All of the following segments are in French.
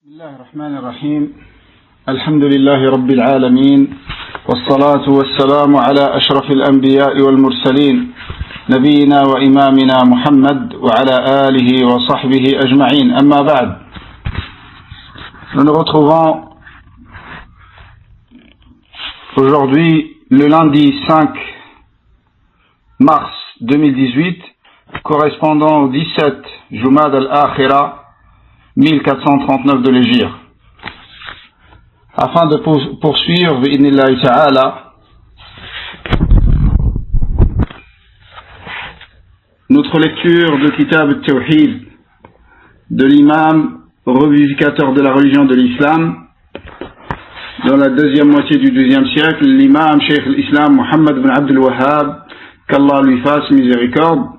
بسم الله الرحمن الرحيم الحمد لله رب العالمين والصلاة والسلام على أشرف الأنبياء والمرسلين نبينا وإمامنا محمد وعلى آله وصحبه أجمعين أما بعد. Nous nous retrouvons aujourd'hui le lundi 5 mars 2018 correspondant au 17 Jumad al-Akhira 1439 de l'Hégire, afin de poursuivre bi'idhnillahi ta'ala notre lecture de Kitab al-Tawhid de l'imam revivificateur de la religion de l'islam dans la deuxième moitié du XIIe siècle, l'imam Cheikh l'Islam Muhammad ibn Abdul Wahhab, qu'Allah lui fasse miséricorde.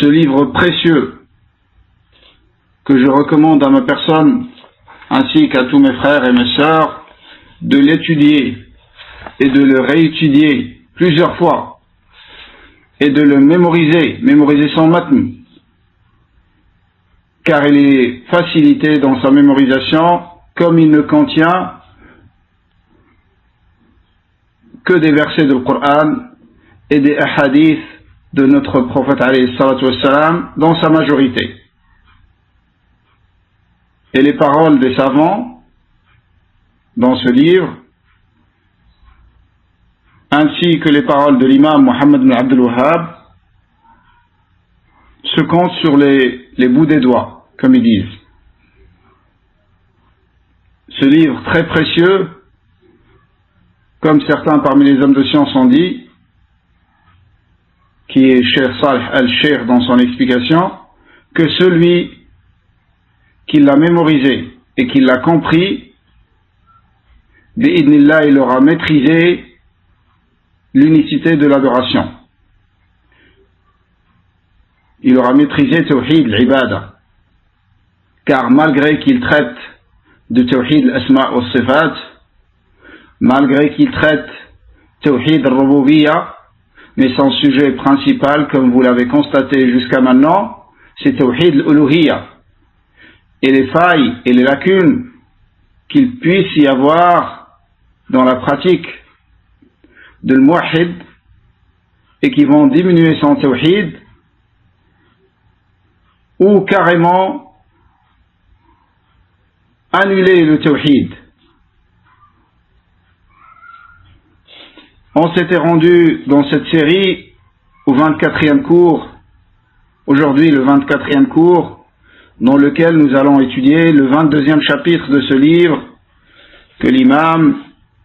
Ce livre précieux que je recommande à ma personne ainsi qu'à tous mes frères et mes sœurs de l'étudier et de le réétudier plusieurs fois et de le mémoriser son matn, car il est facilité dans sa mémorisation comme il ne contient que des versets du Coran et des hadiths de notre prophète alayhi salatu wassalam dans sa majorité. Et les paroles des savants dans ce livre, ainsi que les paroles de l'imam Muhammad ibn Abdul Wahhab, se comptent sur les bouts des doigts, comme ils disent. Ce livre très précieux, comme certains parmi les hommes de science ont dit, qui est Cheikh Salih al-Sheikh dans son explication, que celui qui l'a mémorisé et qui l'a compris, bi'idhnillah, il aura maîtrisé l'unicité de l'adoration. Il aura maîtrisé Tawhid l'Ibada. Car malgré qu'il traite de Tawhid l'Asma' wa Sifat, malgré qu'il traite Tawhid al-Rububiyyah, mais son sujet principal, comme vous l'avez constaté jusqu'à maintenant, c'est Tawhid al-Uluhiyyah. Et les failles et les lacunes qu'il puisse y avoir dans la pratique de l'muwahhid et qui vont diminuer son Tawhid ou carrément annuler le Tawhid. On s'était rendu dans cette série au 24e cours, aujourd'hui le 24e cours, dans lequel nous allons étudier le 22e chapitre de ce livre que l'imam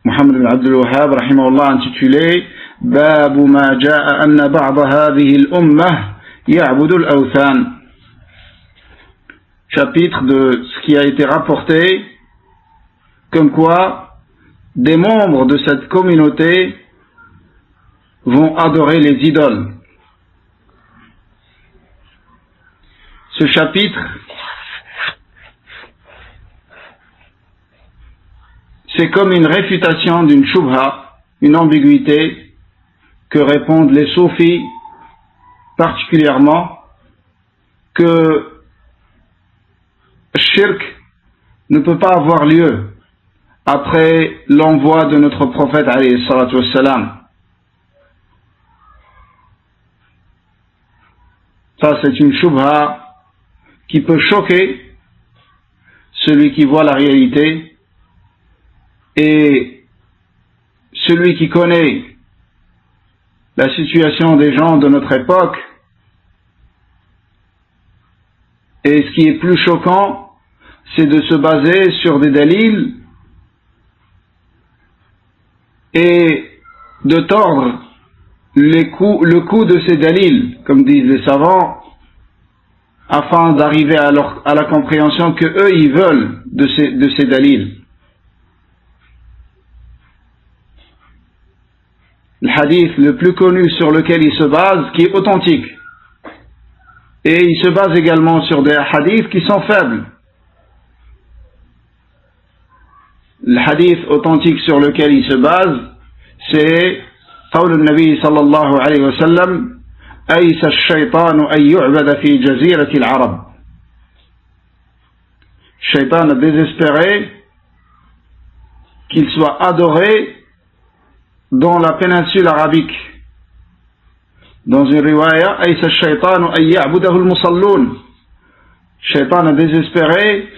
Muhammad ibn Abdul Wahhab rahimahullah intitulé Babu ma ja'a anna ba'da hadhihi al-ummah ya'budu al-awthan, chapitre de ce qui a été rapporté comme quoi des membres de cette communauté vont adorer les idoles. Ce chapitre, c'est comme une réfutation d'une shubha, une ambiguïté que répondent les soufis particulièrement, que shirk ne peut pas avoir lieu après l'envoi de notre prophète alayhi salatu wassalam. Ça, c'est une shubha qui peut choquer celui qui voit la réalité et celui qui connaît la situation des gens de notre époque. Et ce qui est plus choquant, c'est de se baser sur des dalils et de tordre le coup de ces dalils, comme disent les savants, afin d'arriver à la compréhension que eux ils veulent de ces dalils. Le hadith le plus connu sur lequel ils se basent, qui est authentique, et ils se basent également sur des hadiths qui sont faibles. Le hadith authentique sur lequel ils se basent, c'est قول النبي صلى الله عليه وسلم أيس الشيطان أن يعبد في جزيرة العرب. Shaitan a désespéré qu'il soit adoré dans la péninsule arabique. Dans une riwaya, Aïsa Shaitanu ay ya'budahu al-musallun. Shaitan a désespéré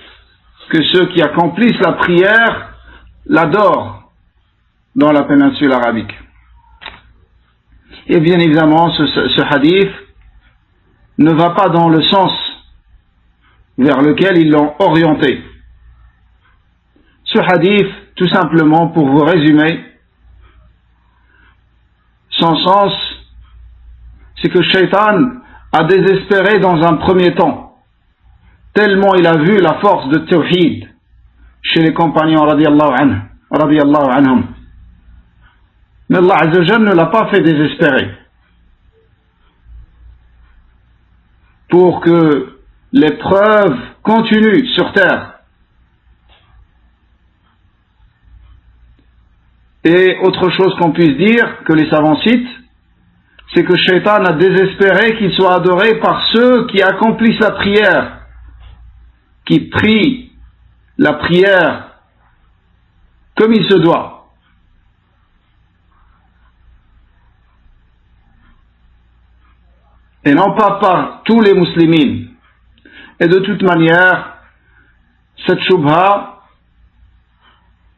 que ceux qui accomplissent la prière l'adorent dans la péninsule arabique. Et bien évidemment, ce hadith ne va pas dans le sens vers lequel ils l'ont orienté. Ce hadith, tout simplement, pour vous résumer, son sens, c'est que Shaitan a désespéré dans un premier temps, tellement il a vu la force de Tawhid chez les compagnons radiyallahu anhum. Mais Allah Azza wa Jalla ne l'a pas fait désespérer. Pour que l'épreuve continue sur terre. Et autre chose qu'on puisse dire, que les savants citent, c'est que Shaitan a désespéré qu'il soit adoré par ceux qui accomplissent la prière, qui prient la prière comme il se doit. Et non pas par tous les musulmans. Et de toute manière, cette shubha,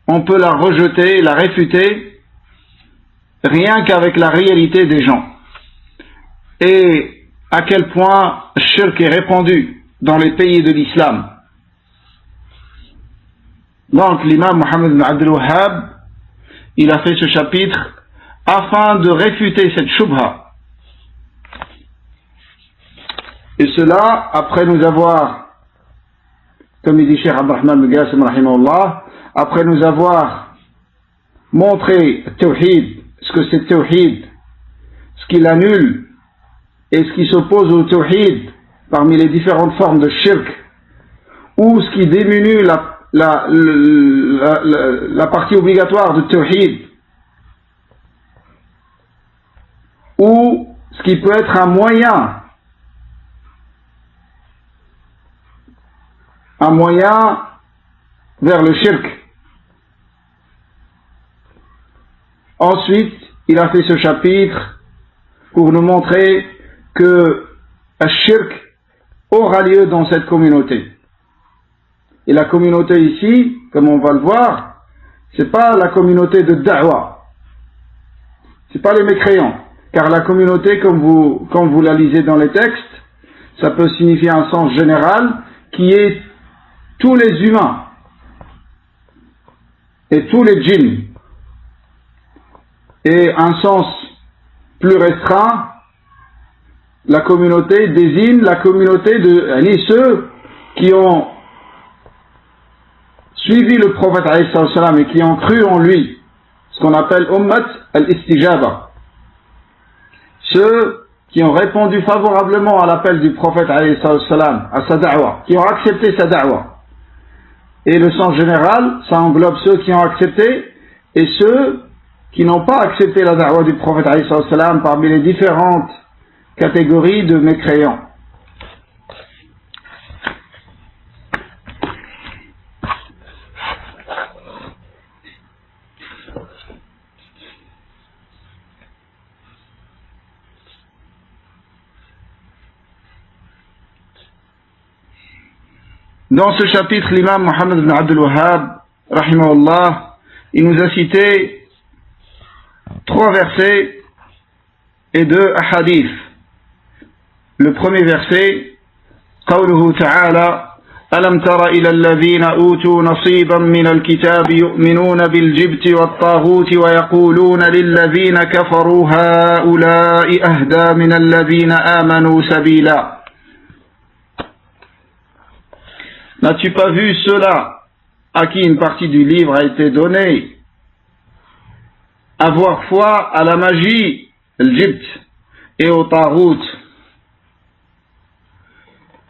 on peut la rejeter, la réfuter, rien qu'avec la réalité des gens. Et à quel point le shirk est répandu dans les pays de l'islam. Donc l'imam Muhammad ibn Abdul Wahhab, il a fait ce chapitre afin de réfuter cette shubha. Et cela, après nous avoir, comme il dit Cheikh Abdurrahman bin Qasim rahimahullah, après nous avoir montré Tawhid, ce que c'est Tawhid, ce qui l'annule et ce qui s'oppose au Tawhid parmi les différentes formes de shirk, ou ce qui diminue la partie obligatoire de Tawhid, ou ce qui peut être un moyen vers le shirk. Ensuite, il a fait ce chapitre pour nous montrer que le shirk aura lieu dans cette communauté. Et la communauté ici, comme on va le voir, c'est pas la communauté de da'wa. C'est pas les mécréants. Car la communauté, comme vous la lisez dans les textes, ça peut signifier un sens général qui est tous les humains et tous les djinns. Et un sens plus restreint, la communauté désigne la communauté de ceux qui ont suivi le prophète alayhi salam et qui ont cru en lui, ce qu'on appelle ummat al-istijaba. Ceux qui ont répondu favorablement à l'appel du prophète alayhi salam, à sa da'wa, qui ont accepté sa da'wa. Et le sens général, ça englobe ceux qui ont accepté et ceux qui n'ont pas accepté la da'wa du prophète alayhi salam parmi les différentes catégories de mécréants. Dans ce chapitre, l'imam Muhammad ibn Abdul Wahhab, rahimahullah, il nous a cité 3 versets et 2 hadiths. Le premier verset, قوله تعالى ألم تر إلى الذين أوتوا نصيبا من الكتاب يؤمنون بالجبت والطاغوت ويقولون للذين كفروا هؤلاء أهدى من الذين آمنوا سبيلا. N'as-tu pas vu ceux-là à qui une partie du livre a été donnée avoir foi à la magie, le jibt, et au tarout?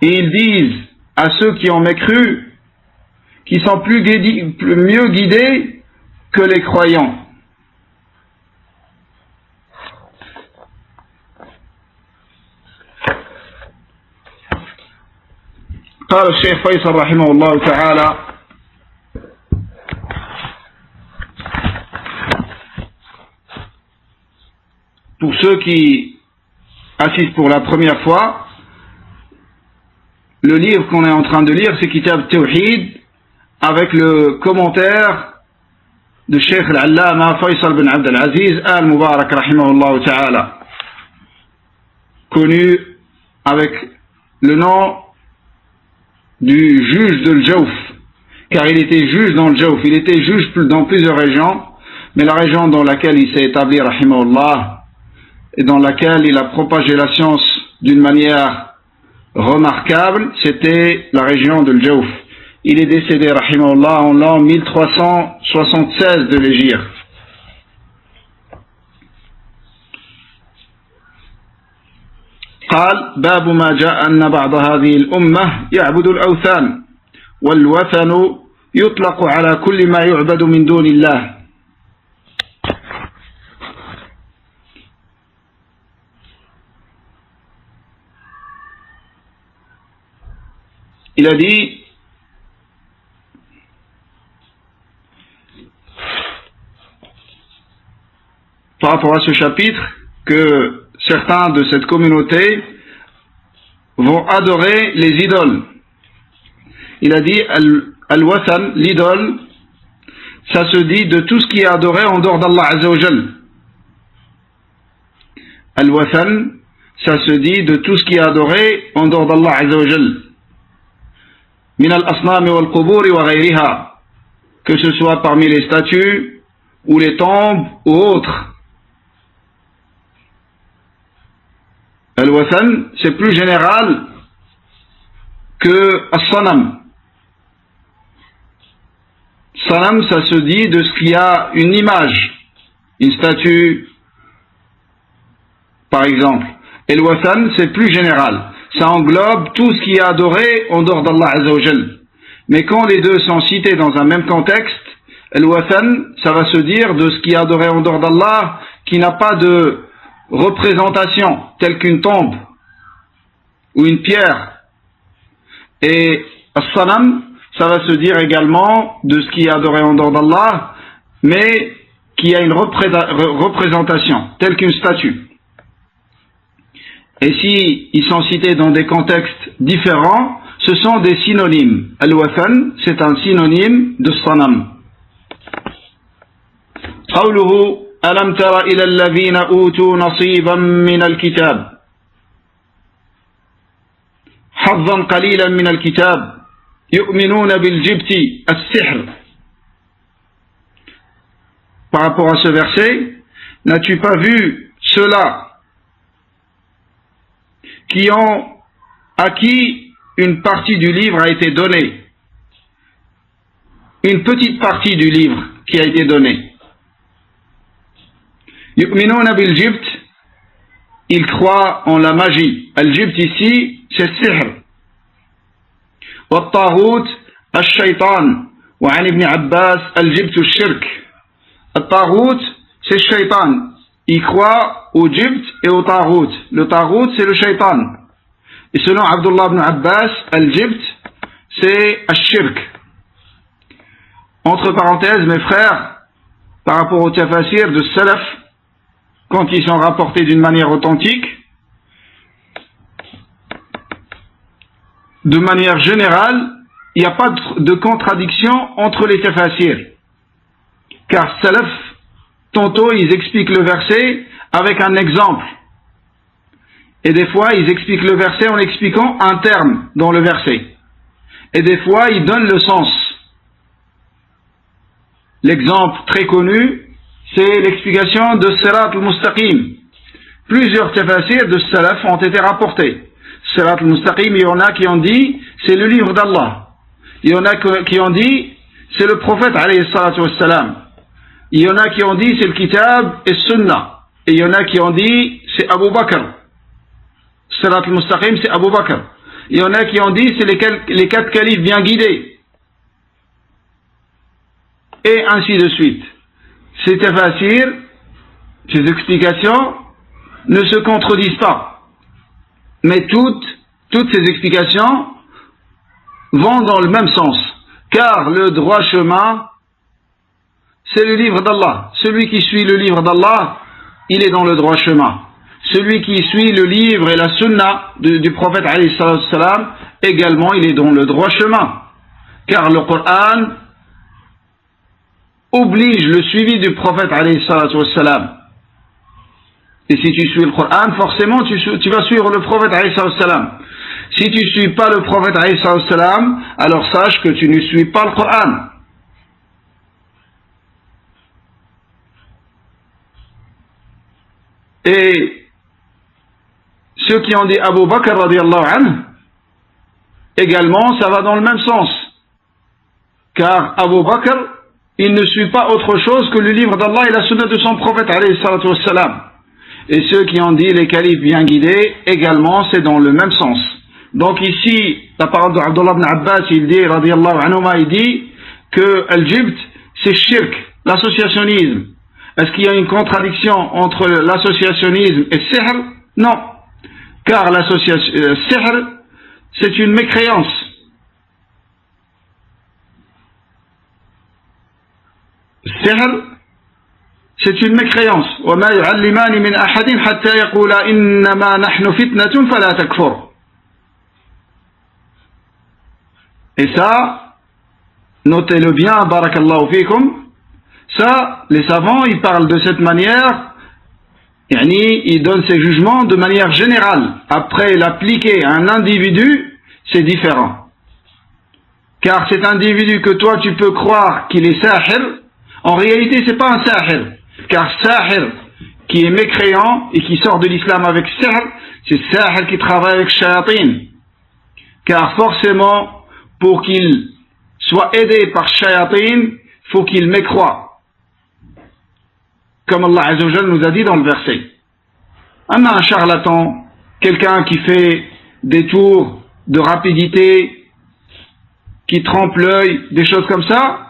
Et ils disent à ceux qui ont mécru qu'ils sont mieux guidés que les croyants. قال الشيخ فيصل رحمه الله تعالى pour ceux qui assistent pour la première fois, le livre qu'on est en train de lire, c'est Kitab Tawhid, avec le commentaire de Cheikh Al-Allama Faisal bin Abd al-Aziz Al-Mubarak rahimahullah ta'ala, connu avec le nom du juge de Al-Jawf, car il était juge dans Al-Jawf, il était juge dans plusieurs régions, mais la région dans laquelle il s'est établi rahimahullah, et dans laquelle il a propagé la science d'une manière remarquable, c'était la région de Al-Jawf. Il est décédé, rahimahullah, en l'an 1376 de l'Hégire. قال باب ما جاء أن بعض هذه الأمة يعبد الأوثان والوثن يطلق على كل ما يعبد من دون الله. Il a dit par rapport à ce chapitre que certains de cette communauté vont adorer les idoles. Il a dit al-wathan, l'idole, ça se dit de tout ce qui est adoré en dehors d'Allah Azza wa Jal. Al-wathan, ça se dit de tout ce qui est adoré en dehors d'Allah Azza wa Jal. Min al-asnam wal-qubur wa ghayriha, que ce soit parmi les statues ou les tombes ou autres. Al-wathan, c'est plus général que as-sanam. Sanam, ça se dit de ce qui a une image, une statue, par exemple. Et le wathan, c'est plus général. Ça englobe tout ce qui est adoré en dehors d'Allah Azza wa Jal. Mais quand les deux sont cités dans un même contexte, le wathan, ça va se dire de ce qui est adoré en dehors d'Allah, qui n'a pas de représentation, telle qu'une tombe ou une pierre. Et as-sanam, ça va se dire également de ce qui est adoré en dehors d'Allah, mais qui a une représentation, telle qu'une statue. Et si ils sont cités dans des contextes différents, ce sont des synonymes. Al-wathan, c'est un synonyme de sanam. قوله ألم تر إلى الذين أوتوا نصيبا من الكتاب حظا قليلا من الكتاب يؤمنون بالجبت السحر. Par rapport à ce verset, n'as-tu pas vu ceux-là à qui une partie du livre a été donnée, une petite partie du livre qui a été donnée. Yu'minuna bil jibt, ils croient en la magie. Al-jibt ici, c'est sihr. Wa taghut al-shaytan. Wa an ibn Abbas, al-jibt al-shirk. Al-taghut, c'est shaytan. Ils croient au jibt et au taghut. Le taghut, c'est le shaytan. Et selon Abdullah ibn Abbas, al-jibt, c'est al-shirk. Entre parenthèses, mes frères, par rapport au tafasir de salaf, quand ils sont rapportés d'une manière authentique, de manière générale, il n'y a pas de contradiction entre les tafasirs. Car salaf, tantôt ils expliquent le verset avec un exemple. Et des fois, ils expliquent le verset en expliquant un terme dans le verset. Et des fois, ils donnent le sens. L'exemple très connu, c'est l'explication de Sirat al-Mustaqim. Plusieurs tafasirs de salaf ont été rapportés. Sirat al-Mustaqim, il y en a qui ont dit, c'est le livre d'Allah. Il y en a qui ont dit, c'est le prophète alayhi salatu wassalam. Il y en a qui ont dit, c'est le kitab et sunnah. Et il y en a qui ont dit, c'est Abu Bakr. Sirat al-Mustaqim, c'est Abu Bakr. Il y en a qui ont dit, c'est les quatre califes bien guidés. Et ainsi de suite. Ces tafasirs, ces explications, ne se contredisent pas. Mais toutes ces explications vont dans le même sens. Car le droit chemin, c'est le livre d'Allah. Celui qui suit le livre d'Allah, il est dans le droit chemin. Celui qui suit le livre et la sunna du prophète alayhi salatu wassalam, également il est dans le droit chemin. Car le Coran oblige le suivi du prophète alayhi salatu wassalam. Et si tu suis le Coran, forcément tu vas suivre le prophète alayhi salatu wassalam. Si tu ne suis pas le prophète alayhi salatu wassalam, alors sache que tu ne suis pas le Coran. Et ceux qui ont dit Abu Bakr radiallahu anhu, également ça va dans le même sens. Car Abu Bakr, il ne suit pas autre chose que le livre d'Allah et la sunna de son prophète alayhi salatu wassalam. Et ceux qui ont dit les califes bien guidés, également c'est dans le même sens. Donc ici, la parole d'Abdullah ibn Abbas, il dit, radiallahu anhuma, il dit que Al-Jibt, c'est shirk, l'associationnisme. Est-ce qu'il y a une contradiction entre l'associationnisme et sihr? Non. Car sihr, c'est une mécréance. Sihr, c'est une mécréance. وَمَا يُعَلِّمَانِ مِنْ أَحَدٍ حَتَّى يَقُولَا إِنَّمَا نَحْنُ فِتْنَةٌ فَلَا تَكْفُرْ. Et ça, notez-le bien, barakallahu fikum, ça, les savants, ils parlent de cette manière, ils donnent ces jugements de manière générale. Après, l'appliquer à un individu, c'est différent. Car cet individu que toi, tu peux croire qu'il est sahir, en réalité, c'est pas un sahir. Car sahir, qui est mécréant et qui sort de l'islam avec sihr, c'est sahir qui travaille avec shayatin. Car forcément, pour qu'il soit aidé par shayatin, faut qu'il mécroie. Comme Allah Azza wa Jal nous a dit dans le verset. Un charlatan, quelqu'un qui fait des tours de rapidité, qui trempe l'œil, des choses comme ça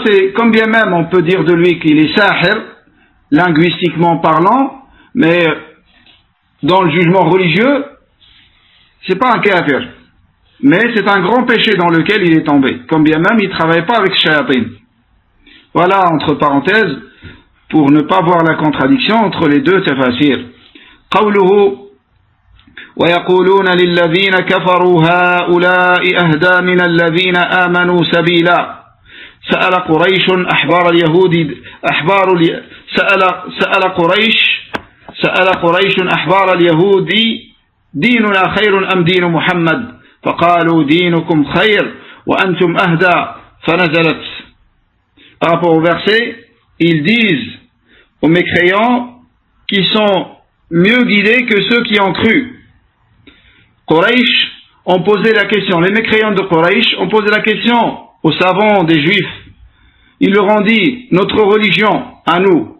c'est, comme bien même on peut dire de lui qu'il est sahir, linguistiquement parlant, mais dans le jugement religieux, c'est pas un kafir. Mais c'est un grand péché dans lequel il est tombé. Comme bien même, il ne travaille pas avec shayatin. Voilà, entre parenthèses, pour ne pas voir la contradiction entre les deux tafasir. قوله ويقولون للذين كفروا هؤلاء أهدى من الذين آمنوا سبيلا سأل قريش أحبار اليهود سأل قريش أحبار اليهود ديننا خير أم دين محمد فقالوا دينكم خير وأنتم أهدى فنزلت. Par rapport au verset, ils disent aux mécréants qui sont mieux guidés que ceux qui ont cru. Quraysh ont posé la question, les mécréants de Quraysh ont posé la question aux savants des Juifs. Ils leur ont dit, notre religion, à nous,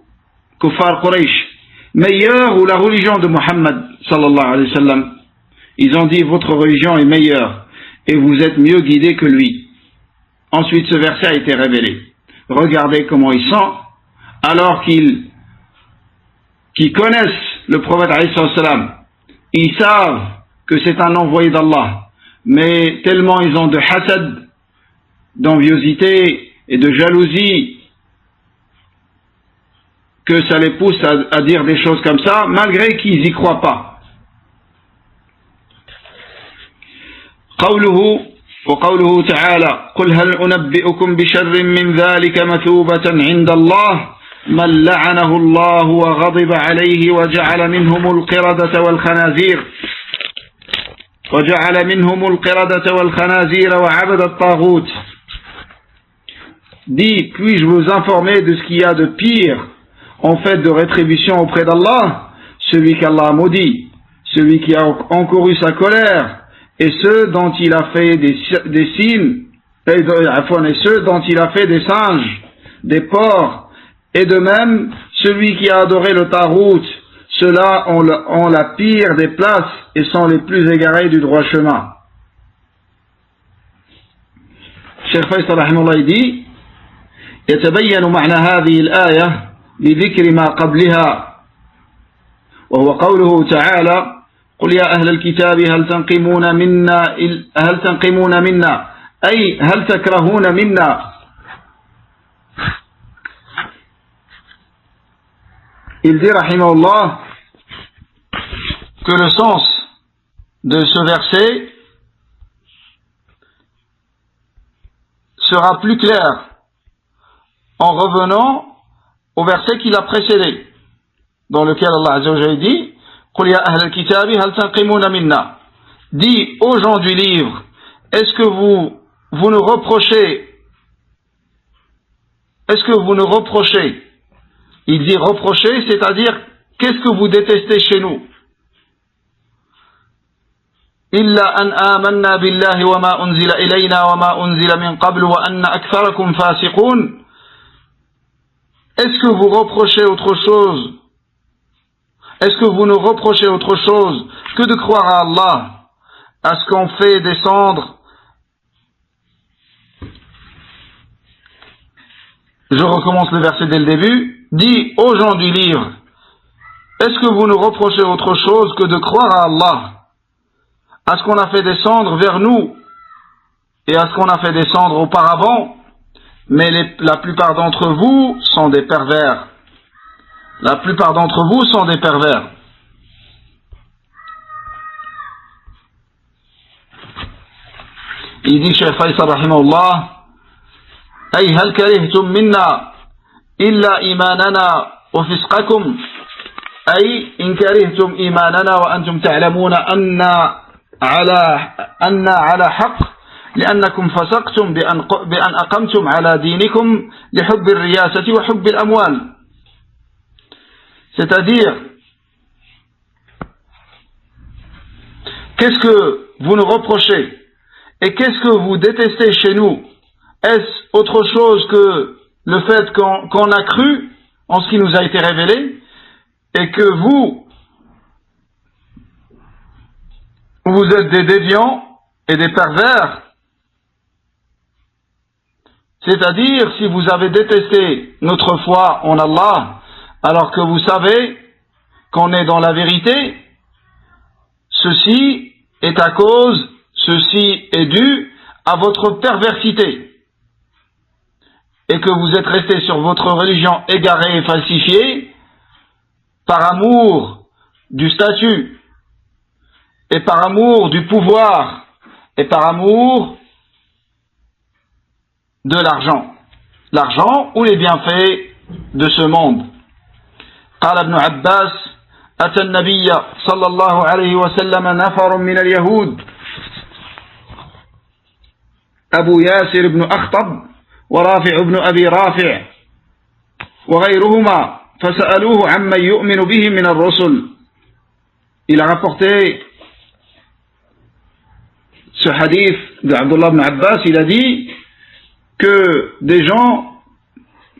Kuffar Quraysh, meilleure ou la religion de Muhammad sallallahu alayhi wa sallam? Ils ont dit, votre religion est meilleure et vous êtes mieux guidés que lui. Ensuite, ce verset a été révélé. Regardez comment ils sont, alors qu'ils connaissent le prophète alayhi salam. Ils savent que c'est un envoyé d'Allah, mais tellement ils ont de hasad, d'enviosité et de jalousie, que ça les pousse à dire des choses comme ça, malgré qu'ils n'y croient pas. وقوله تعالى قل هل أنبئكم بشر من ذلك مثوبة عند الله من لعنه الله وغضب عليه وجعل منهم القردة والخنازير وعبد الطاغوت. Dis, puis-je vous informer de ce qu'il y a de pire en fait de rétribution auprès d'Allah? Celui qu'Allah a maudit, celui qui a encouru sa colère, et ceux dont il a fait des signes, et ceux dont il a fait des singes, des porcs, et de même, celui qui a adoré le Tarout, ceux-là ont la pire des places et sont les plus égarés du droit chemin. Cheikh Faisal rahimahullah dit, يتبين معنى هذه الآية بذكر ما قبلها وهو قوله تعالى قل يا أهل الكتاب هل تنقمون منا أي هل تكرهون منا. Il dit rahimahullah que le sens de ce verset sera plus clair en revenant au verset qui l'a précédé, dans lequel Allah Azza wa Jalla dit قُلْ يَا أَهْلَ الْكِتَابِ هَلْ تَنْقِمُونَ مِنَّا. Dis aux gens du livre, est-ce que vous nous reprochez? Est-ce que vous nous reprochez? Il dit reprocher, c'est-à-dire qu'est-ce que vous détestez chez nous? إِلَّا أَنْ آمَنَّا بِاللَّهِ وَمَا أُنزِلَ إِلَيْنَا وَمَا أُنزِلَ مِنْ قَبْلُ وَأَنَّ أَكْثَرَكُمْ فَاسِقُونَ. Est-ce que vous reprochez autre chose? Est-ce que vous nous reprochez autre chose que de croire à Allah, à ce qu'on fait descendre? Je recommence le verset dès le début. Dis aux gens du livre, est-ce que vous nous reprochez autre chose que de croire à Allah, à ce qu'on a fait descendre vers nous et à ce qu'on a fait descendre auparavant? Mais la plupart d'entre vous sont des pervers. La plupart d'entre vous sont des pervers. Il dit Cheikh Faisal rahimahullah, أي هل كرهتم منا إلا إيماننا وفسقكم أي إن كرهتم إيماننا وأنتم تعلمون أن على حق لأنكم فسقتم بأن أقمتم على دينكم لحب الرياسة وحب الأموال. C'est-à-dire, qu'est-ce que vous nous reprochez et qu'est-ce que vous détestez chez nous? Est-ce autre chose que le fait qu'on a cru en ce qui nous a été révélé et que vous êtes des déviants et des pervers? C'est-à-dire, si vous avez détesté notre foi en Allah, alors que vous savez qu'on est dans la vérité, ceci est dû à votre perversité, et que vous êtes restés sur votre religion égarée et falsifiée, par amour du statut, et par amour du pouvoir, et par amour de l'argent ou les bienfaits de ce monde. قال ابن عباس أتى النبي صلى الله عليه وسلم نفر من اليهود أبو ياسر بن أخطب ورافع بن أبي رافع وغيرهما فسألوه عمن يؤمن به من الرسل. Il a rapporté ce hadith de Abdullah ibn Abbas. Il a dit que des gens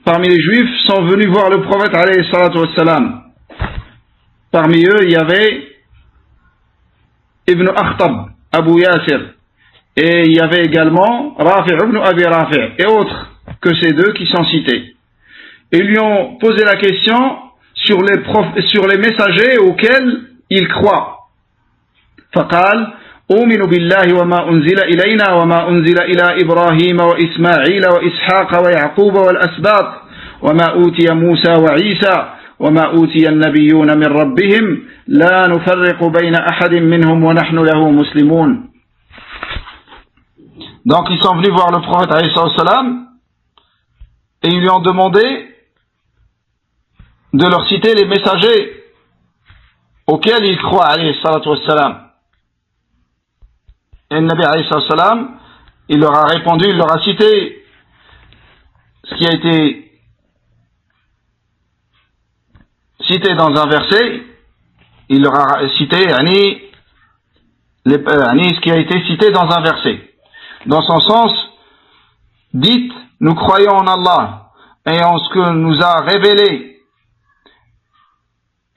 parmi les juifs sont venus voir le prophète alayhi salatu wassalam. Parmi eux, il y avait Ibn Akhtab, Abu Yasir, et il y avait également Rafi' ibn Abi Rafi' et autres que ces deux qui sont cités. Ils lui ont posé la question sur les messagers auxquels ils croient. فقال أؤمن بالله وما أنزل إلينا وما أنزل إلى إبراهيم وإسماعيل وإسحاق ويعقوب والأسباط وما أوتي موسى وعيسى وما أوتي النبيون من ربهم لا نفرق بين أحد منهم ونحن له مسلمون. Donc ils sont venus voir le prophète alayhi salam et ils lui ont demandé de leur citer les messagers auxquels ils croient alayhi salam. Et le Nabi alayhi salam, il leur a répondu, il leur a cité ce qui a été cité dans un verset, il leur a cité ce qui a été cité dans un verset. Dans son sens, dites, nous croyons en Allah et en ce que nous a révélé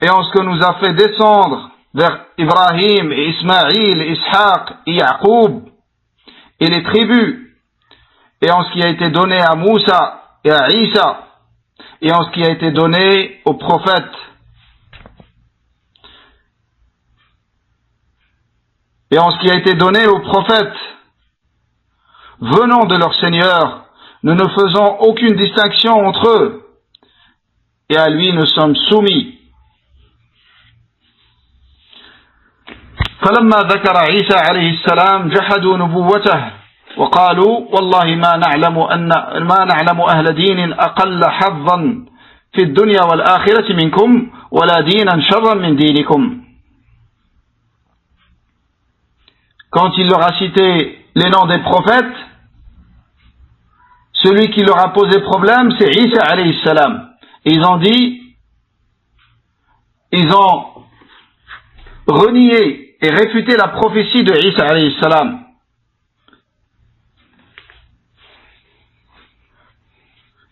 et en ce que nous a fait descendre vers Ibrahim et Ismaïl, Ishaq et Yaqub et les tribus, et en ce qui a été donné à Moussa et à Isa, et en ce qui a été donné aux prophètes. et en ce qui a été donné aux prophètes venant de leur Seigneur, nous ne faisons aucune distinction entre eux, et à lui nous sommes soumis. فلما ذكر عيسى عليه السلام جحدوا نبوته وقالوا والله ما نعلم أهل دين أقل حظا في الدنيا والآخرة منكم ولا دينا شرا من دينكم. Quand il leur a cité les noms des prophètes, celui qui leur a posé problème, c'est Isa alayhi salam. Ils ont dit, ils ont renié et réfuté la prophétie de Isa alayhi salam.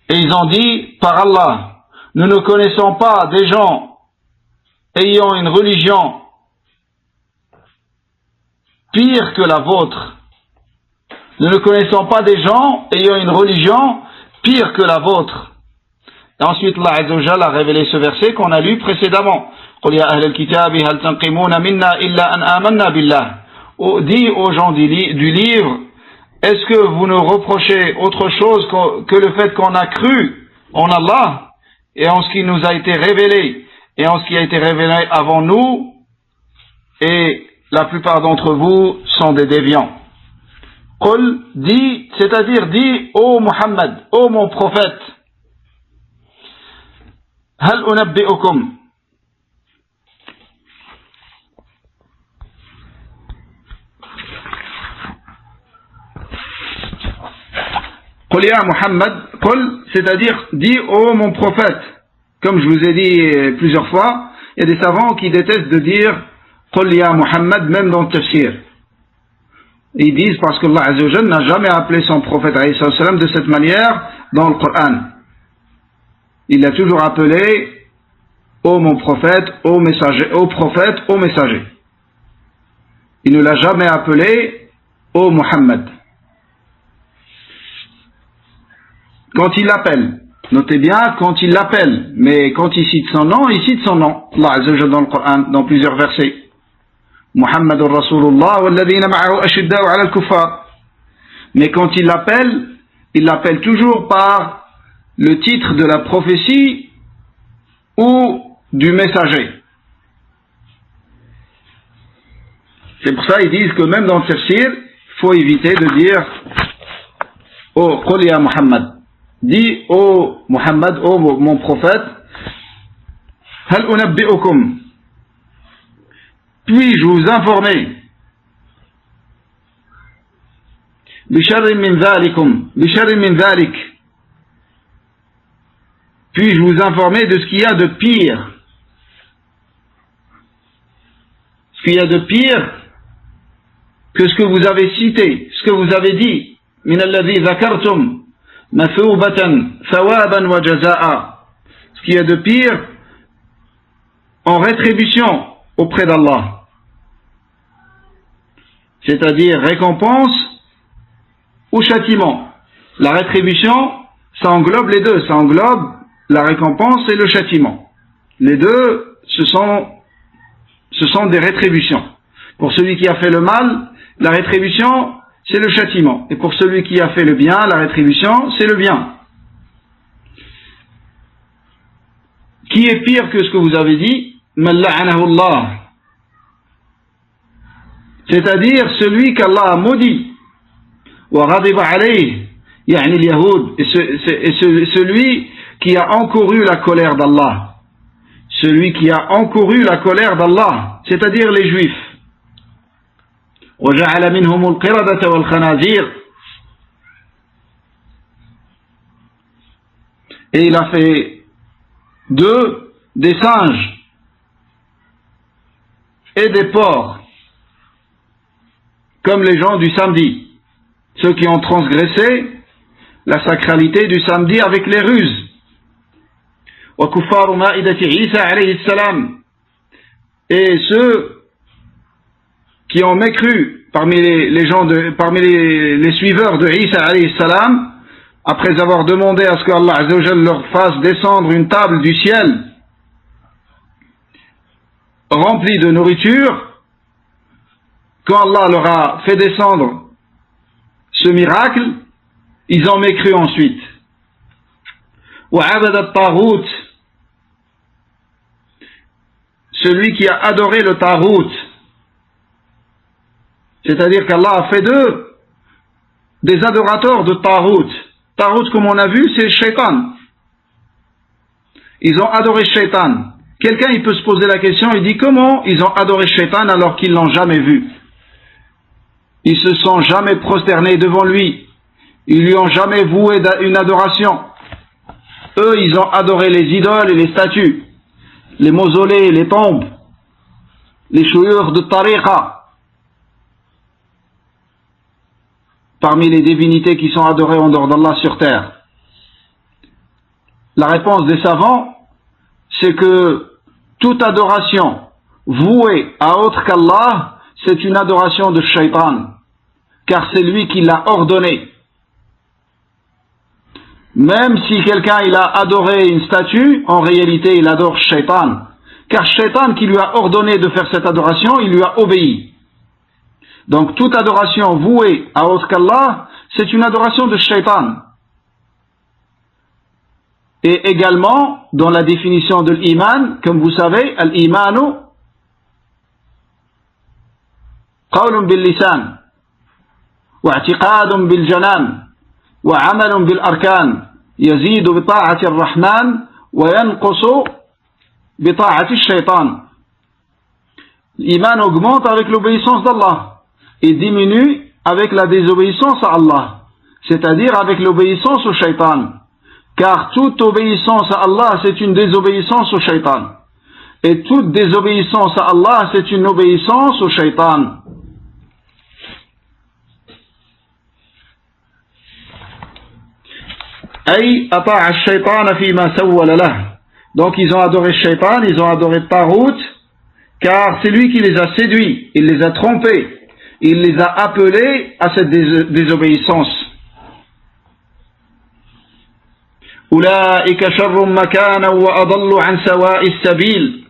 Et ils ont dit, par Allah, nous ne connaissons pas des gens ayant une religion pire que la vôtre. Nous ne connaissons pas des gens ayant une religion pire que la vôtre. Et ensuite, Allah Azza wa Jalla a révélé ce verset qu'on a lu précédemment. قُلْ يَا أَهْلَ الْكِتَابِ هَلْ تَنْقِمُونَ مِنَّا إِلَّا أَنْ آمَنَّا بِاللَّهِ. Dis aux gens du livre, est-ce que vous nous reprochez autre chose que le fait qu'on a cru en Allah et en ce qui nous a été révélé et en ce qui a été révélé avant nous, et la plupart d'entre vous sont des déviants. Qul, dis, c'est-à-dire dis, ô Muhammad, ô mon prophète, hal unabbi'ukum, Qul ya Muhammad, Qul, c'est-à-dire dis, ô mon prophète. Comme je vous ai dit plusieurs fois, il y a des savants qui détestent de dire Qul ya Muhammad, même dans le tafsir. Ils disent parce que Allah Azza wa Jalla n'a jamais appelé son prophète alayhi salam de cette manière dans le Coran. Il l'a toujours appelé ô mon prophète, ô messager, ô prophète, ô messager. Il ne l'a jamais appelé ô Muhammad. Quand il l'appelle, notez bien, quand il l'appelle, mais quand il cite son nom, il cite son nom. Allah Azza wa Jalla dans le Coran, dans plusieurs versets. Muhammadur Rasulullah walladhina ma'ahu ashidda'u 'ala al-kuffar. Mais quand il l'appelle toujours par le titre de la prophétie ou du messager. C'est pour ça qu'ils disent que même dans le tafsir, il faut éviter de dire oh Qul ya Muhammad. Dis ô Muhammad, ô mon prophète, hal unabbi'ukum, puis-je vous informer bisharrin min dhalik, puis-je vous informer de ce qu'il y a de pire, ce qu'il y a de pire que ce que vous avez cité, ce que vous avez dit, min alladhi dhakartum mathubatan thawaban wa jazaa, ce qu'il y a de pire en rétribution auprès d'Allah, c'est-à-dire récompense ou châtiment. La rétribution, ça englobe les deux, ça englobe la récompense et le châtiment. Les deux, ce sont des rétributions. Pour celui qui a fait le mal, la rétribution, c'est le châtiment. Et pour celui qui a fait le bien, la rétribution, c'est le bien. Qui est pire que ce que vous avez dit? Man la'anahu Allah. C'est-à-dire celui qu'Allah a maudit. Wa ghadiba alayhi, yani al-yahoud, et celui qui a encouru la colère d'Allah. Celui qui a encouru la colère d'Allah, c'est-à-dire les juifs. Wa ja'ala minhum al-qiradata wal khanazir. Et il a fait d'eux des singes et des porcs, comme les gens du samedi, ceux qui ont transgressé la sacralité du samedi avec les ruses. Wa kuffaru ma'idati Isa alayhi salam, et ceux qui ont mécru parmi les suiveurs de Isa alayhi salam, après avoir demandé à ce que Allah Azza wa Jalla leur fasse descendre une table du ciel remplie de nourriture, quand Allah leur a fait descendre ce miracle, ils ont mécru ensuite. وعبد الطاغوت, celui qui a adoré le tarout, c'est-à-dire qu'Allah a fait d'eux des adorateurs de tarout. Tarout, comme on a vu, c'est Shaitan. Ils ont adoré Shaitan. Quelqu'un, il peut se poser la question, il dit comment ils ont adoré Shaitan alors qu'ils l'ont jamais vu? Ils se sont jamais prosternés devant lui. Ils lui ont jamais voué une adoration. Eux, ils ont adoré les idoles et les statues, les mausolées, les tombes, les chouïrs de tariqa, parmi les divinités qui sont adorées en dehors d'Allah sur terre. La réponse des savants, c'est que toute adoration vouée à autre qu'Allah, c'est une adoration de Shaitan, car c'est lui qui l'a ordonné. Même si quelqu'un il a adoré une statue, en réalité il adore Shaitan, car Shaitan qui lui a ordonné de faire cette adoration, il lui a obéi. Donc toute adoration vouée à autre qu'Allah, c'est une adoration de Shaitan. Et également, dans la définition de l'iman, comme vous savez, al-imanu qawlun bil-lisan wa i'tiqadun bil-janan wa 'amalun bil-arkan yazidu bi ta'ati ar-rahman wa yanqusu bi ta'ati ash-shaytan. L'iman augmente avec l'obéissance d'Allah et diminue avec la désobéissance à Allah, c'est-à-dire avec l'obéissance au shaitan. Car toute obéissance à Allah, c'est une désobéissance au shaitan. Et toute désobéissance à Allah, c'est une obéissance au shaitan. Ay ata'a ash-shaytan fima sawwala lahu. Donc ils ont adoré shaitan, ils ont adoré Tarout, car c'est lui qui les a séduits, il les a trompés, il les a appelés à cette désobéissance. أولئك شر مكانا وأضل عن سواء السبيل.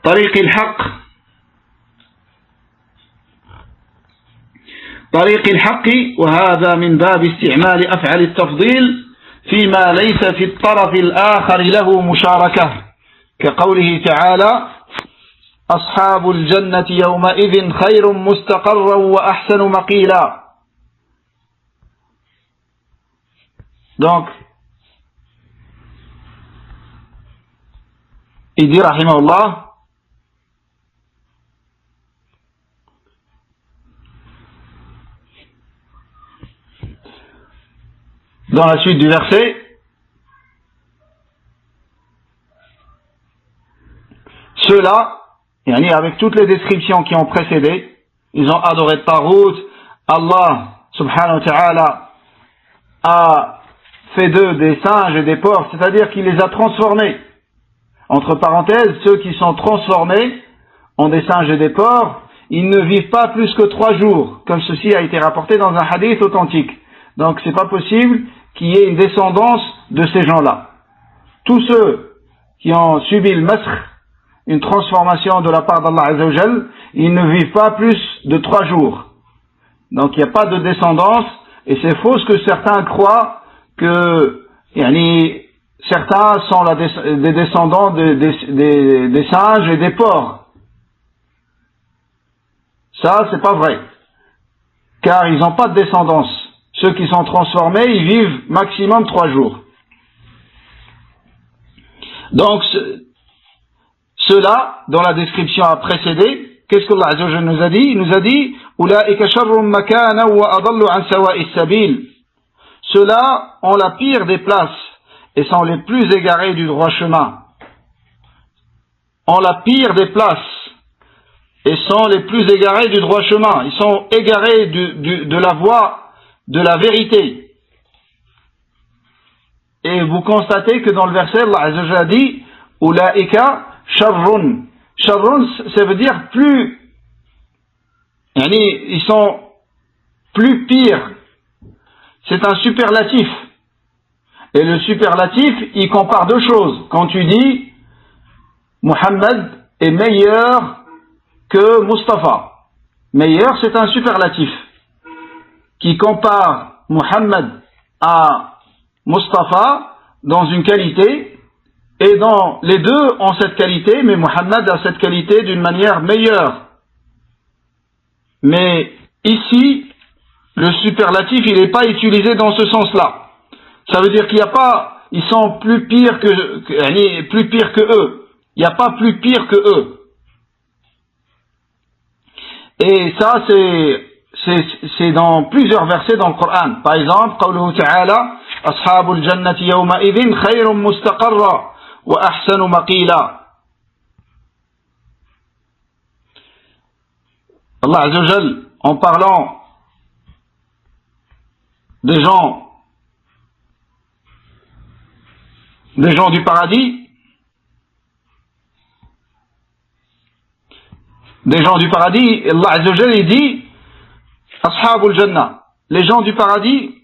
طريق الحق وهذا من باب استعمال أفعال التفضيل فيما ليس في الطرف الآخر له مشاركة كقوله تعالى أصحاب الجنة يومئذ خير مستقرا وأحسن مقيلا. Donc, il dit rahimahullah, dans la suite du verset, ceux-là, avec toutes les descriptions qui ont précédé, ils ont adoré Tarout, Allah subhanahu wa ta'ala a fait d'eux des singes et des porcs, c'est-à-dire qu'il les a transformés. Entre parenthèses, ceux qui sont transformés en des singes et des porcs, ils ne vivent pas plus que 3 jours, comme ceci a été rapporté dans un hadith authentique. Donc c'est pas possible qu'il y ait une descendance de ces gens-là. Tous ceux qui ont subi le masr, une transformation de la part d'Allah Azza wa Jal, ils ne vivent pas plus de 3 jours. Donc il n'y a pas de descendance, et c'est faux ce que certains croient que certains sont des descendants des singes et des porcs. Ça, c'est pas vrai. Car ils n'ont pas de descendance. Ceux qui sont transformés, ils vivent maximum 3 jours. Donc, ceux-là, dans la description à précéder, qu'est-ce que Allah Azza wa Jalla nous a dit? Il nous a dit أولئك شر مكانا وأضل عن سواء السبيل. Ceux-là ont la pire des places et sont les plus égarés du droit chemin. Ont la pire des places et sont les plus égarés du droit chemin. Ils sont égarés de la voie de la vérité. Et vous constatez que dans le verset, Allah Azza wa Jalla dit أولئك Sharrun. Sharrun, ça veut dire plus. Ils sont plus pires. C'est un superlatif. Et le superlatif, il compare deux choses. Quand tu dis Muhammad est meilleur que Mustafa. Meilleur, c'est un superlatif qui compare Muhammad à Mustafa dans une qualité, et dans les deux ont cette qualité, mais Muhammad a cette qualité d'une manière meilleure. Mais ici, le superlatif, il n'est pas utilisé dans ce sens-là. Ça veut dire qu'il n'y a pas, ils sont plus pires plus pires que eux. Il n'y a pas plus pire que eux. Et ça, c'est dans plusieurs versets dans le Coran. Par exemple, قوله تعالى أصحاب الجنة يومئذ خير مستقرا وأحسن مقيلا. Allah Azza wa Jal, en parlant des gens du paradis, Allah Azza wa Jal, il dit Ashabul Jannah, les gens du paradis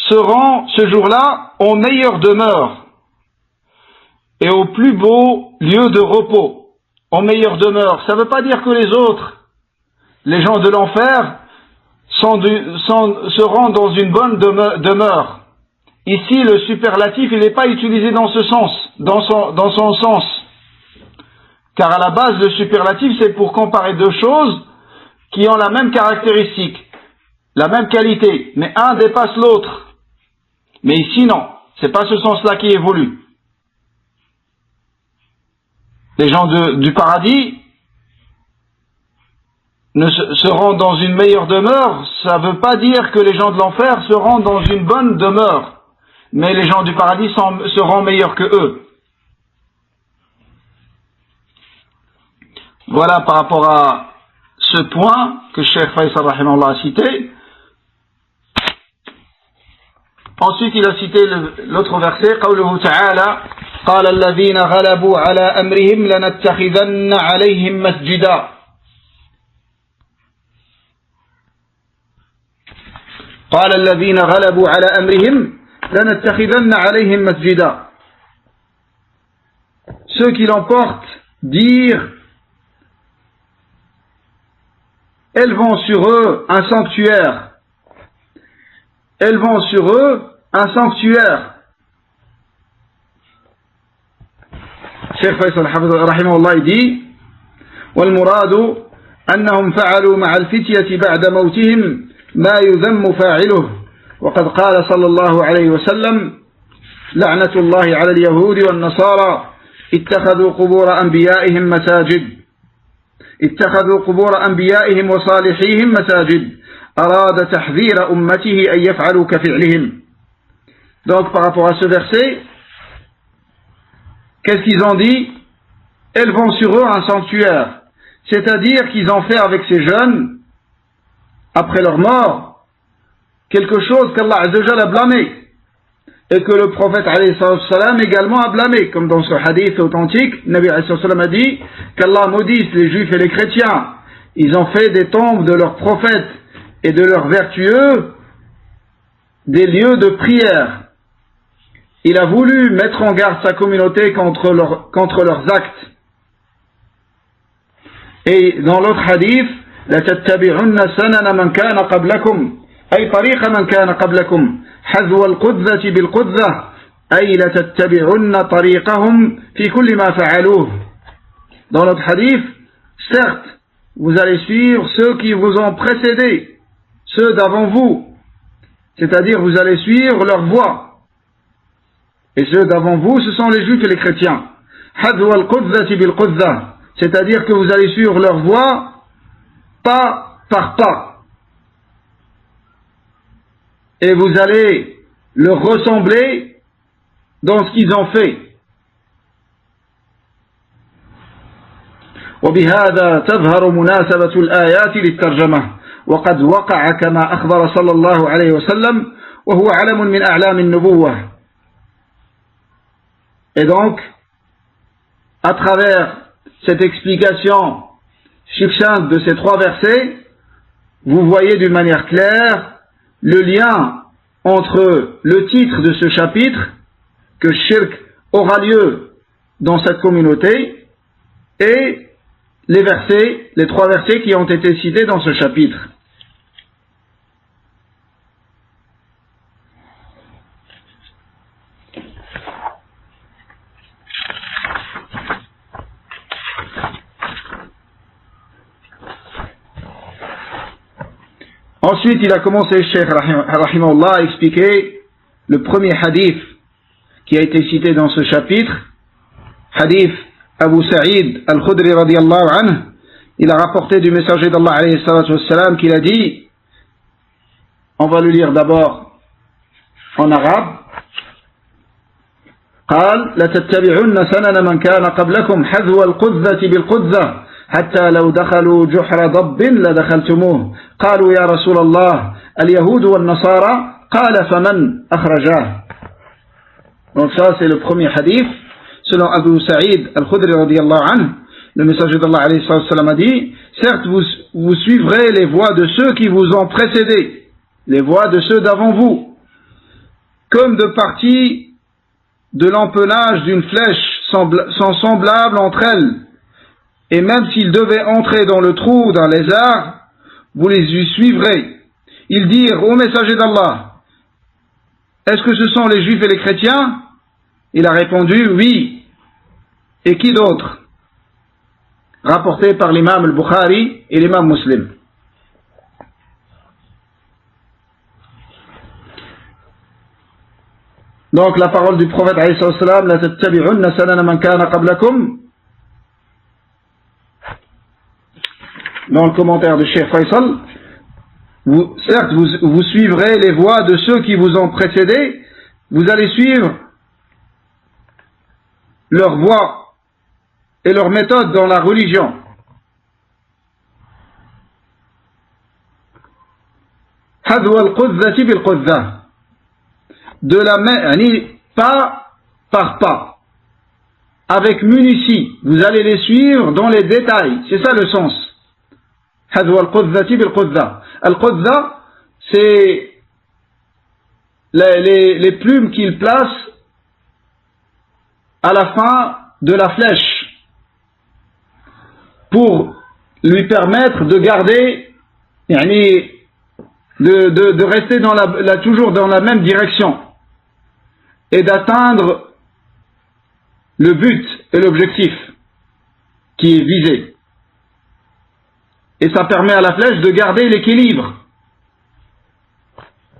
seront ce jour-là en meilleure demeure et au plus beau lieu de repos. En meilleure demeure, ça ne veut pas dire que les autres, les gens de l'enfer, seront dans une bonne demeure. Ici, le superlatif, il n'est pas utilisé dans ce sens, dans son sens. Car à la base, le superlatif, c'est pour comparer deux choses qui ont la même caractéristique, la même qualité, mais un dépasse l'autre. Mais ici, non, c'est pas ce sens-là qui est voulu. Les gens du paradis seront dans une meilleure demeure, ça ne veut pas dire que les gens de l'enfer seront dans une bonne demeure, mais les gens du paradis seront meilleurs que eux. Voilà par rapport à ce point que Cheikh Faisal rahimahullah a cité. Ensuite, il a cité l'autre verset, قوله تعالى قال الذين غلبوا على أمرهم لنتخذن عليهم مسجدا. قال الذين غلبوا على أمرهم لنتخذن عليهم مسجدا. Ceux qui l'emportent dirent élevons sur eux un sanctuaire. Élevons sur eux un sanctuaire. Cheikh Faisal rahimahullah dit والمراد أنهم فعلوا مع الفتية بعد موتهم ما يذم فاعله وقد قال صلى الله عليه وسلم لعنة الله على اليهود والنصارى اتخذوا قبور أنبيائهم وصالحيهم مساجد أراد تحذير أمته أن يفعلوا كفعلهم. Donc par rapport à ce verset, qu'est-ce qu'ils ont dit? Élevons sur eux un sanctuaire, c'est-à-dire qu'ils ont fait avec ces jeunes, après leur mort, quelque chose qu'Allah Azza wa Jalla a blâmé, et que le prophète alayhi salam également a blâmé, comme dans ce hadith authentique, Nabi alayhi salam a dit qu'Allah maudisse les juifs et les chrétiens, ils ont fait des tombes de leurs prophètes et de leurs vertueux des lieux de prière. Il a voulu mettre en garde sa communauté contre leurs actes. Et dans l'autre hadith, لَتَتَّبِعُنَّ سَنَنَ مَنْ كَانَ قَبْلَكُمْ أي طريق من كان قبلكم حذو القذة بالقذة أي لتتبعن طريقهم في كل ما فعلوه. Dans l'autre hadith, certes, vous allez suivre ceux qui vous ont précédés, ceux d'avant vous, c'est-à-dire vous allez suivre leur voie. Et ceux d'avant vous, ce sont les juifs et les chrétiens. حذو القذة بالقذة, c'est-à-dire que vous allez suivre leur voie pas par pas. Et vous allez leur ressembler dans ce qu'ils ont fait. وبهذا تظهر مناسبة الآيات للترجمة وقد وقع كما أخبر صلى الله عليه وسلم وهو علم من أعلام النبوة. Et donc, à travers cette explication succincte de ces trois versets, vous voyez d'une manière claire le lien entre le titre de ce chapitre, que shirk aura lieu dans cette communauté, et les versets, les 3 versets qui ont été cités dans ce chapitre. Ensuite, il a commencé, Cheikh Rahimahullah, à expliquer le premier hadith qui a été cité dans ce chapitre, hadith Abu Sa'id al-Khudri radiyallahu anhu. Il a rapporté du messager d'Allah alayhi salatu wassalam qu'il a dit, on va le lire d'abord en arabe, قال لتتبعن سنن من كان قبلكم حذو القذة بالقذة حتى لو دخلوا جحر ضب لدخلتموه قالوا يا رسول الله اليهود والنصارى قال فمن أخرجاه. Donc ça c'est le premier hadith. Selon Abu Sa'id al-Khudri radiyallahu anhu, le messager d'Allah alayhi sallam a dit, certes vous suivrez les voies de ceux qui vous ont précédés, les voies de ceux d'avant vous, comme de parties de l'empennage d'une flèche sont semblables entre elles, et même s'ils devaient entrer dans le trou d'un lézard, vous les y suivrez. Ils dirent au messager d'Allah, est-ce que ce sont les juifs et les chrétiens? Il a répondu, oui. Et qui d'autre? Rapporté par l'imam al-Bukhari et l'imam Muslim. Donc la parole du prophète alayhi salam, la tattabi'unna sanana man kana qablakum. Dans le commentaire de Cheikh Faisal, certes vous suivrez les voies de ceux qui vous ont précédés, vous allez suivre leur voie et leur méthode dans la religion. Hadwa al-qudzati bil-qudzah. De la main, pas par pas, avec munitie, vous allez les suivre dans les détails, c'est ça le sens. Hadwa al-qudzati bil-qudzah. Al-qudzah, c'est les plumes qu'il place à la fin de la flèche pour lui permettre de garder, de rester toujours dans la même direction et d'atteindre le but et l'objectif qui est visé. Et ça permet à la flèche de garder l'équilibre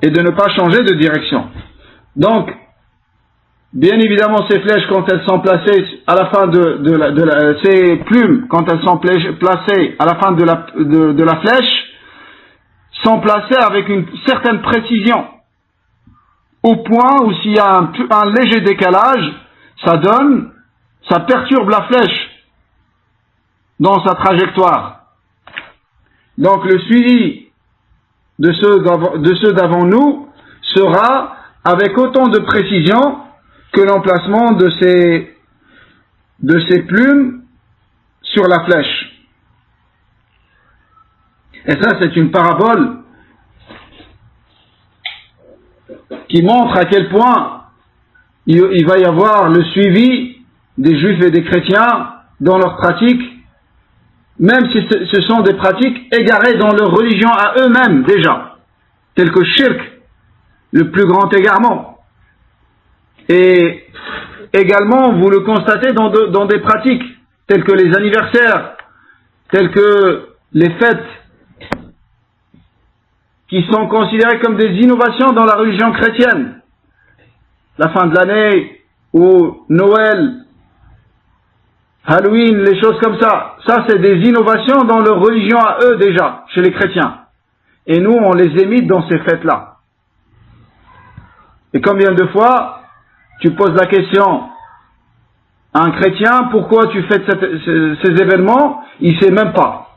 et de ne pas changer de direction. Donc, bien évidemment, ces flèches, quand elles sont placées à la fin ces plumes, quand elles sont placées à la fin de la flèche, sont placées avec une certaine précision, au point où s'il y a un léger décalage, ça perturbe la flèche dans sa trajectoire. Donc le suivi de ceux d'avant nous sera avec autant de précision que l'emplacement de ces plumes sur la flèche. Et ça, c'est une parabole qui montre à quel point il va y avoir le suivi des juifs et des chrétiens dans leurs pratiques, même si ce sont des pratiques égarées dans leur religion à eux-mêmes déjà, telles que shirk, le plus grand égarement. Et également, vous le constatez dans des pratiques telles que les anniversaires, telles que les fêtes, qui sont considérées comme des innovations dans la religion chrétienne. La fin de l'année, ou Noël, Halloween, les choses comme ça. Ça, c'est des innovations dans leur religion à eux déjà, chez les chrétiens. Et nous, on les imite dans ces fêtes-là. Et combien de fois, tu poses la question à un chrétien, pourquoi tu fêtes ces événements? Il sait même pas.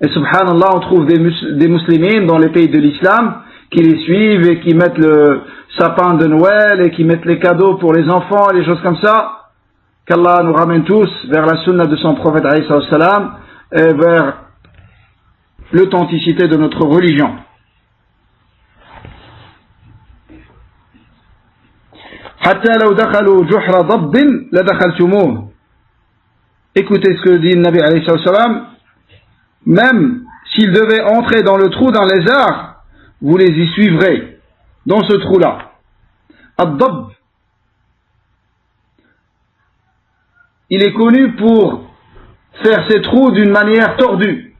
Et subhanallah, on trouve des musulmans dans les pays de l'islam qui les suivent et qui mettent le sapin de Noël et qui mettent les cadeaux pour les enfants et les choses comme ça. Qu'Allah nous ramène tous vers la sunna de son prophète alayhi salam et vers l'authenticité de notre religion. حتى لو دخلوا جحر ضب لدخلتموه. Écoutez ce que dit le Nabi alayhi salam, même s'ils devaient entrer dans le trou d'un lézard, vous les y suivrez dans ce trou-là. Ad-Dab, il est connu pour faire ses trous d'une manière tordue.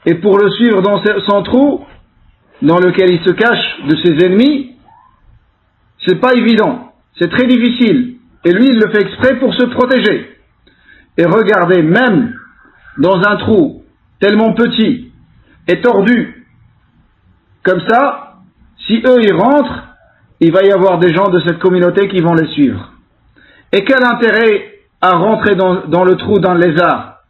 Et pour le suivre dans son trou, dans lequel il se cache de ses ennemis, c'est pas évident, c'est très difficile. Et lui, il le fait exprès pour se protéger. Et regardez, même dans un trou tellement petit et tordu, comme ça, si eux ils rentrent, il va y avoir des gens de cette communauté qui vont les suivre. Et quel intérêt à rentrer dans le trou d'un lézard?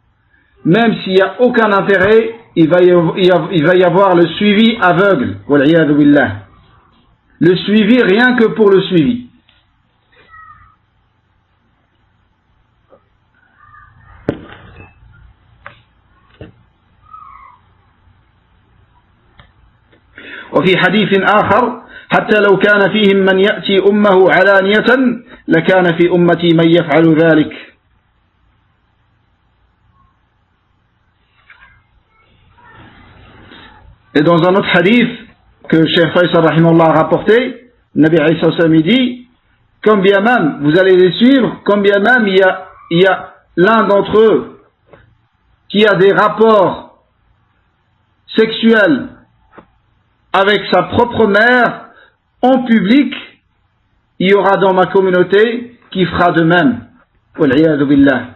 Même s'il n'y a aucun intérêt, il va y avoir le suivi aveugle. Wal'iyadu billah. Le suivi rien que pour le suivi. وفي حديث آخر حتى لو كان فيهم من يأتي أمه علانية لكان في أمتي من يفعل ذلك. Et dans un autre hadith que Cheikh Faisal rahimahullah a rapporté, Nabi alayhi salam dit, comme bien même vous allez les suivre, comme bien même il y a l'un d'entre eux qui a des rapports sexuels avec sa propre mère en public, il y aura dans ma communauté qui fera de même. Wal'iyadu billah.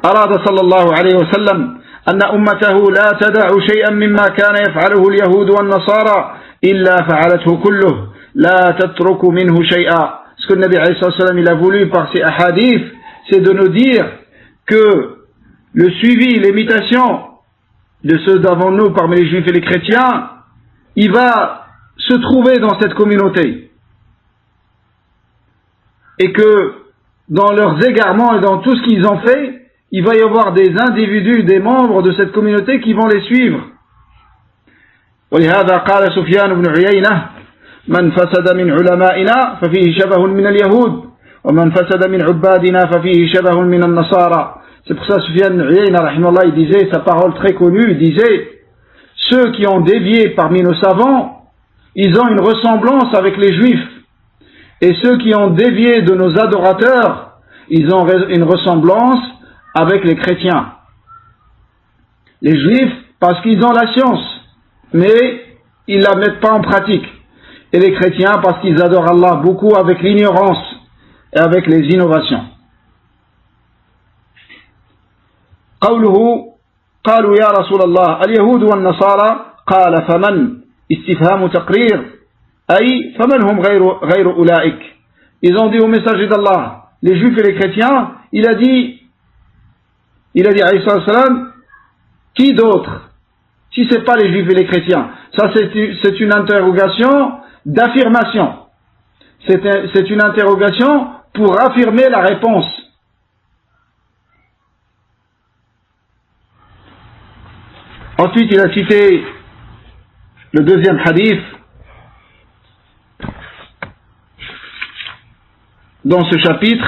أراد صلى الله عليه وسلم أن أمته لا تدع شيئا مما كان يفعله اليهود والنصارى إلا فعلته كله لا تترك منه شيئا. Ce que le Nabi alayhi salam il a voulu par ces hadiths, c'est de nous dire que le suivi, l'imitation de ceux d'avant nous parmi les juifs et les chrétiens, il va se trouver dans cette communauté. Et que dans leurs égarements et dans tout ce qu'ils ont fait, il va y avoir des individus, des membres de cette communauté qui vont les suivre. ولهذا قال سفيان بن عيينة من فسد من علمائنا ففيه شبه من اليهود ومن فسد من عبادنا ففيه شبه من النصارى. C'est pour ça Sufyan ibn Uyayna rahimahullah il disait, sa parole très connue, il disait, ceux qui ont dévié parmi nos savants, ils ont une ressemblance avec les juifs, et ceux qui ont dévié de nos adorateurs, ils ont une ressemblance avec les chrétiens. Les juifs parce qu'ils ont la science, mais ils la mettent pas en pratique, et les chrétiens parce qu'ils adorent Allah beaucoup avec l'ignorance et avec les innovations. قوله قالوا يا رسول الله اليهود والنصارى قال فمن استفهام تقرير أي فمن هم غير أولئك. Ils ont dit au messager d'Allah, les juifs et les chrétiens, il a dit alayhi salam, qui d'autre si c'est pas les juifs et les chrétiens? Ça c'est une interrogation d'affirmation, c'est une interrogation pour affirmer la réponse. Ensuite, il a cité le deuxième hadith dans ce chapitre.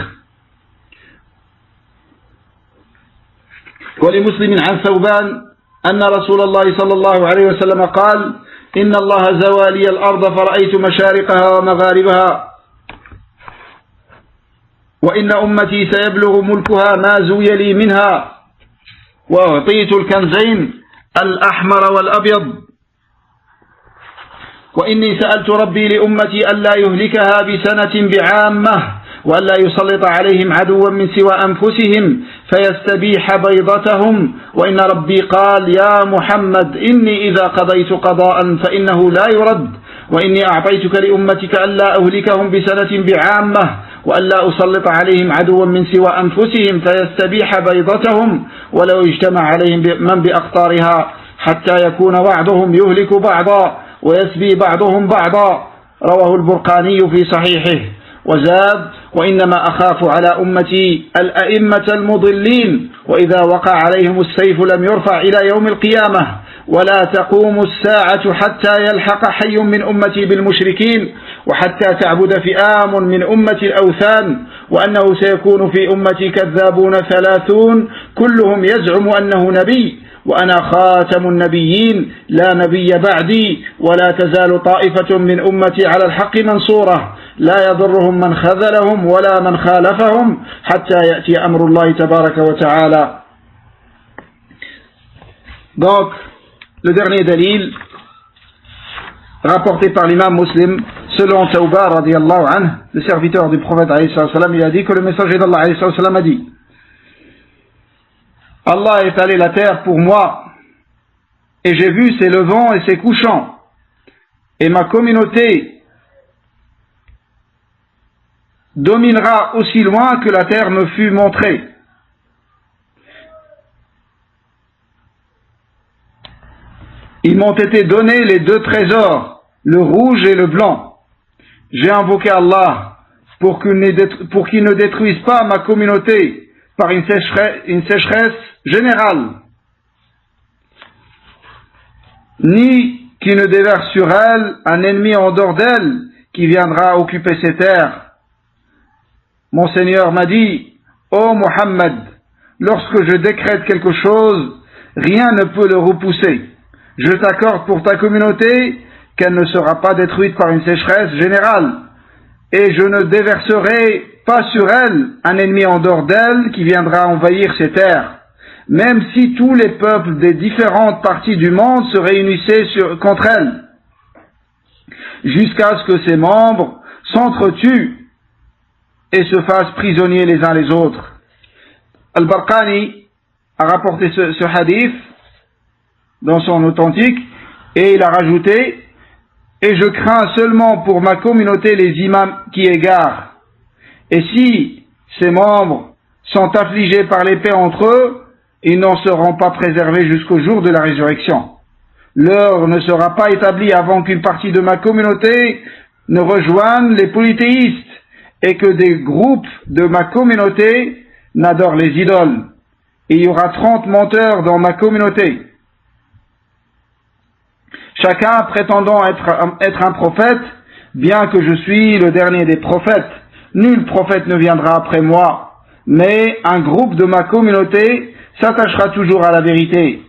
ولمسلم عن ثوبان أن رسول الله صلى الله عليه وسلم قال إن الله زوى لي الأرض فرأيت مشارقها ومغاربها وإن أمتي سيبلغ ملكها ما زوي لي منها وأعطيت الكنزين الأحمر والأبيض وإني سألت ربي لأمتي ألا يهلكها بسنة بعامة وألا يسلط عليهم عدوا من سوى أنفسهم فيستبيح بيضتهم وإن ربي قال يا محمد إني إذا قضيت قضاء فإنه لا يرد وإني أعطيتك لأمتك ألا أهلكهم بسنة بعامة وألا أسلط عليهم عدوا من سوى أنفسهم فيستبيح بيضتهم ولو اجتمع عليهم من بأقطارها حتى يكون بعضهم يهلك بعضا ويسبي بعضهم بعضا. رواه البرقاني في صحيحه. وزاد وإنما أخاف على أمتي الأئمة المضلين وإذا وقع عليهم السيف لم يرفع إلى يوم القيامة ولا تقوم الساعة حتى يلحق حي من أمتي بالمشركين وحتى تعبد فئام من أمة الأوثان وأنه سيكون في أمتي كذابون 30 كلهم يزعم أنه نبي وأنا خاتم النبيين لا نبي بعدي ولا تزال طائفة من أمتي على الحق منصورة لا يضرهم من خذلهم ولا من خالفهم حتى يأتي أمر الله تبارك وتعالى. Donc, le dernier dalil rapporté par l'imam Muslim, selon Tawba radiallahu anhu, le serviteur du prophète alayhi salam, il a dit que le messager d'Allah alayhi salam a dit: Allah a étalé la terre pour moi et j'ai vu ses levants et ses couchants et ma communauté dominera aussi loin que la terre me fut montrée. Ils m'ont été donnés les 2 trésors, le rouge et le blanc. J'ai invoqué Allah pour qu'il ne détruise pas ma communauté par une sécheresse générale, ni qu'il ne déverse sur elle un ennemi en dehors d'elle qui viendra occuper ses terres. Mon Seigneur m'a dit: ô Muhammad, lorsque je décrète quelque chose, rien ne peut le repousser. Je t'accorde pour ta communauté qu'elle ne sera pas détruite par une sécheresse générale, et je ne déverserai pas sur elle un ennemi en dehors d'elle qui viendra envahir ses terres, même si tous les peuples des différentes parties du monde se réunissaient contre elle, jusqu'à ce que ses membres s'entretuent et se fassent prisonniers les uns les autres. Al-Barqani a rapporté ce hadith dans son authentique et il a rajouté: et je crains seulement pour ma communauté les imams qui égarent, et si ces membres sont affligés par l'épée entre eux, ils n'en seront pas préservés jusqu'au jour de la résurrection. L'heure ne sera pas établie avant qu'une partie de ma communauté ne rejoigne les polythéistes et que des groupes de ma communauté n'adorent les idoles. Et il y aura 30 menteurs dans ma communauté, chacun prétendant être un prophète, bien que je suis le dernier des prophètes. Nul prophète ne viendra après moi, mais un groupe de ma communauté s'attachera toujours à la vérité,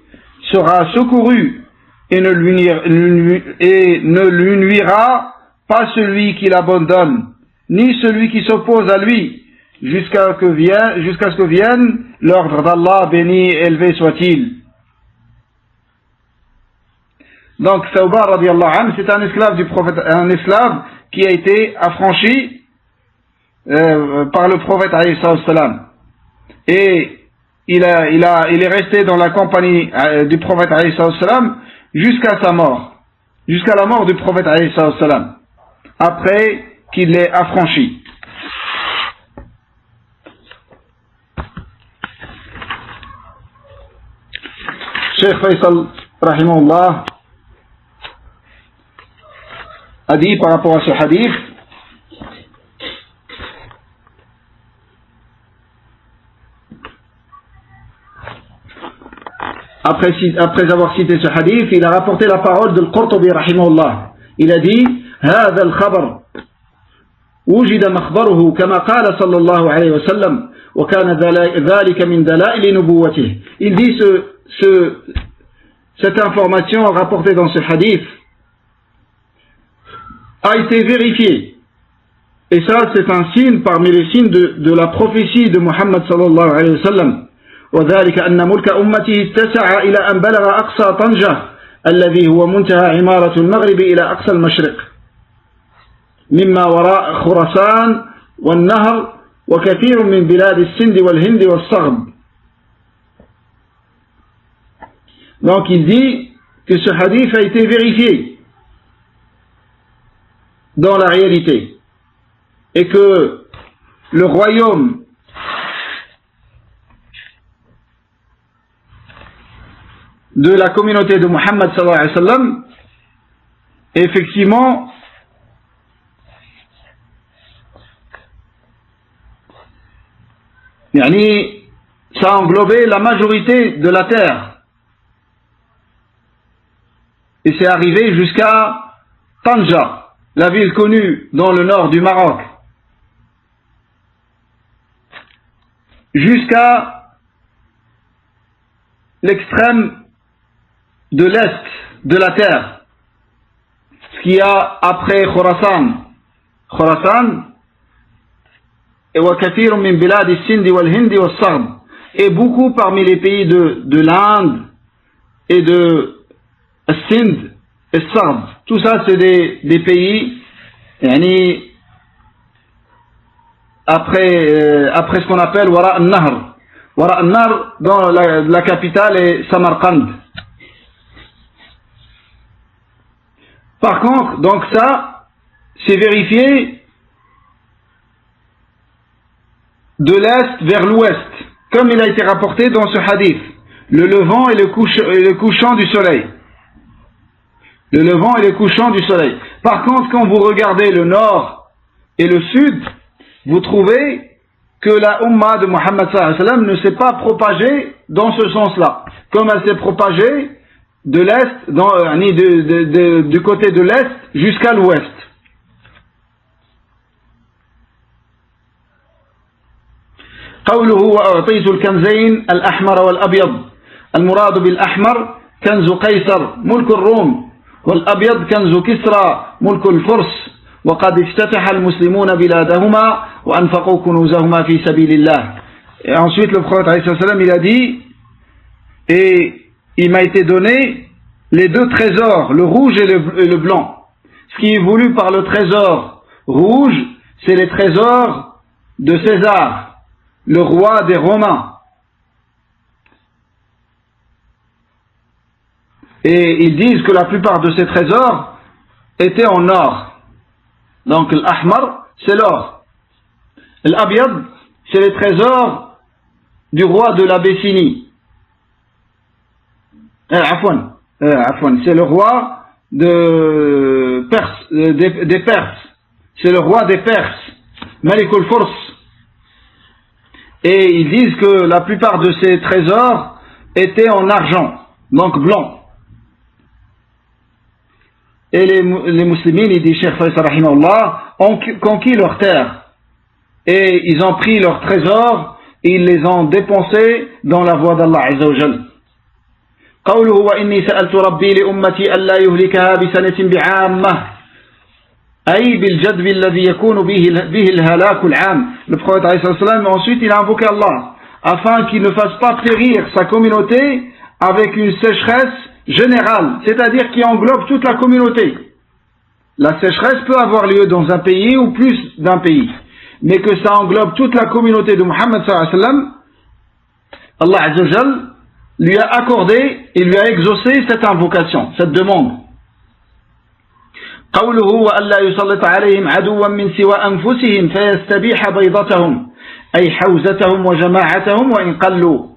sera secouru et ne lui nuira pas celui qui l'abandonne, ni celui qui s'oppose à lui, jusqu'à ce que vienne l'ordre d'Allah, béni et élevé soit-il. Donc, Thawba radiallahu anhu, c'est un esclave du prophète, un esclave qui a été affranchi par le prophète alayhi salam. Et il est resté dans la compagnie du prophète alayhi salam jusqu'à sa mort, jusqu'à la mort du prophète alayhi salam, après qu'il l'ait affranchi. Cheikh Faisal rahimahullah a dit par rapport à ce hadith: après avoir cité ce hadith, il a rapporté la parole de Al-Qurtubi rahimahullah. Il a dit: هذا الخبر وجد مخبره كما قال صلى الله عليه وسلم وكان ذلك من دلائل نبوته. Il dit cette information rapportée dans ce hadith a été vérifiée, et ça c'est un signe parmi les signes de la prophétie de Muhammad sallallahu alayhi wa sallam. وذلك أن ملك أمته اتسع إلى أن بلغ أقصى طنجة الذي هو منتهى عمارة المغرب إلى أقصى المشرق مما وراء خراسان والنهر وكثير من بلاد السند والهند والصغب. Donc il dit que ce hadith a été vérifié dans la réalité et que le royaume de la communauté de Muhammad sallallahu alayhi wa sallam, effectivement, ça a englobé la majorité de la terre. et c'est arrivé jusqu'à Tanja, la ville connue dans le nord du Maroc, jusqu'à l'extrême de l'est de la terre, ce qu'il y a après Khurasan. Khurasan et beaucoup parmi les pays de l'Inde et de Sind et Sard. Tout ça c'est des pays après ce qu'on appelle Wara al-Nahr. Wara al-Nahr, dans la capitale est Samarkand. Par contre, donc ça, c'est vérifié de l'est vers l'ouest, comme il a été rapporté dans ce hadith, le levant et le couchant du soleil. Le levant et le couchant du soleil. Par contre, quand vous regardez le nord et le sud, vous trouvez que la Ummah de Muhammad sallallahu alayhi wa sallam ne s'est pas propagée dans ce sens-là, comme elle s'est propagée de l'est, du côté de l'est jusqu'à l'ouest. قوله وأعطيت الكنزين الأحمر والأبيض المراد بالأحمر كنز قيصر ملك الروم والأبيض كنز كسرى ملك الفرس وقد افتتح المسلمون بلادهما وأنفقوا كنوزهما في سبيل الله. Et ensuite le prophète alayhi salam il a dit, et il m'a été donné les deux trésors, le rouge et le blanc. Ce qui est voulu par le trésor rouge, c'est les trésors de César, le roi des Romains. Et ils disent que la plupart de ces trésors étaient en or. Donc l'Ahmar, c'est l'or. L'Abyad, c'est les trésors du roi de l'Abyssinie. C'est le roi des Perses. C'est le roi des Perses, Malik al-Furs. Et ils disent que la plupart de ces trésors étaient en argent, donc blanc. Et les musulmans, il dit Cheikh Faisal rahimahullah, ont conquis leurs terres. Et ils ont pris leurs trésors et ils les ont dépensés dans la voie d'Allah Azza wa Jal. قوله وإني سألت ربي لأمتي ألا يهلكها بسنة بعامة أي بالجدب الذي يكون به الهلاك العام. Le prophète alayhi salam ensuite il a invoqué Allah afin qu'il ne fasse pas périr sa communauté avec une sécheresse générale, c'est-à-dire qui englobe toute la communauté. La sécheresse peut avoir lieu dans un pays ou plus d'un pays, mais que ça englobe toute la communauté de Muhammad sallallahu alayhi wa sallam, Allah Azza wa Jal lui a accordé et lui a exaucé cette invocation, cette demande. قوله وألا يسلط عليهم عدوا من سوى أنفسهم فيستبيح بيضتهم أي حوزتهم وجماعتهم وإن قلوا.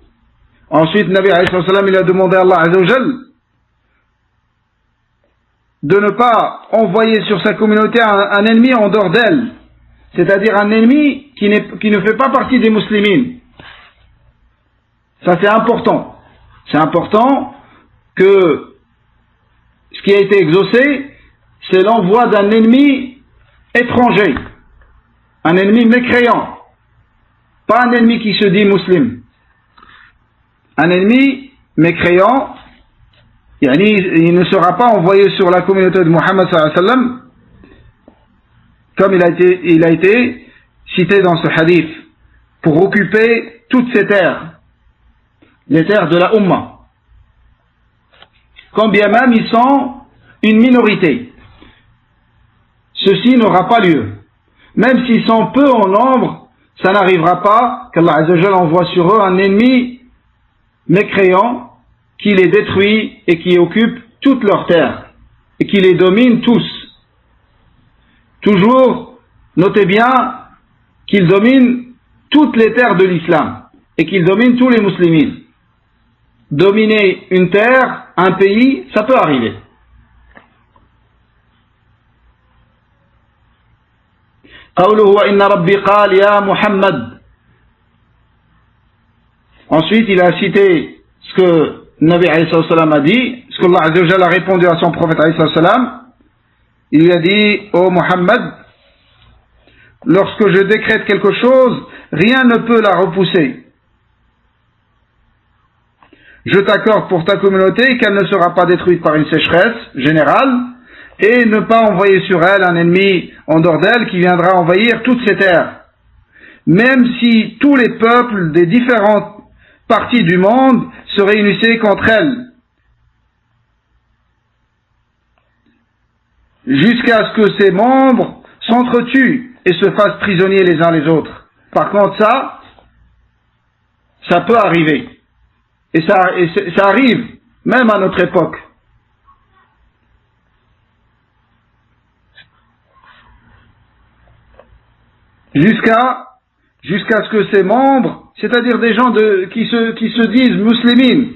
Ensuite, Nabi alayhi salam il a demandé à Allah Azza wa Jal de ne pas envoyer sur sa communauté un ennemi en dehors d'elle, c'est-à-dire un ennemi qui ne fait pas partie des musulmans. Ça c'est important. C'est important que ce qui a été exaucé, c'est l'envoi d'un ennemi étranger, un ennemi mécréant, pas un ennemi qui se dit musulman. Un ennemi mécréant, il ne sera pas envoyé sur la communauté de Muhammad sallallahu alayhi wa sallam, comme il a été cité dans ce hadith, pour occuper toutes ces terres, les terres de la Ummah. Quand bien même ils sont une minorité, ceci n'aura pas lieu. Même s'ils sont peu en nombre, ça n'arrivera pas qu'Allah Azza wa Jalla envoie sur eux un ennemi mécréant qui les détruit et qui occupe toutes leurs terres et qui les domine tous. Toujours, notez bien qu'il domine toutes les terres de l'islam et qu'il domine tous les musulmans. Dominer une terre, un pays, ça peut arriver. قوله وإن ربي قال يا محمد. Ensuite, il a cité ce que Nabi alayhi salam a dit, ce qu'Allah azza wa jalla a répondu à son prophète alayhi salam, il lui a dit, ô Muhammad, lorsque je décrète quelque chose, rien ne peut la repousser. Je t'accorde pour ta communauté qu'elle ne sera pas détruite par une sécheresse générale et ne pas envoyer sur elle un ennemi en dehors d'elle qui viendra envahir toutes ces terres. Même si tous les peuples des différentes parties du monde se réunissaient contre elle, jusqu'à ce que ses membres s'entretuent et se fassent prisonniers les uns les autres. Par contre, ça peut arriver. Et ça arrive, même à notre époque. Jusqu'à ce que ses membres, c'est-à-dire des gens qui se disent musulmans,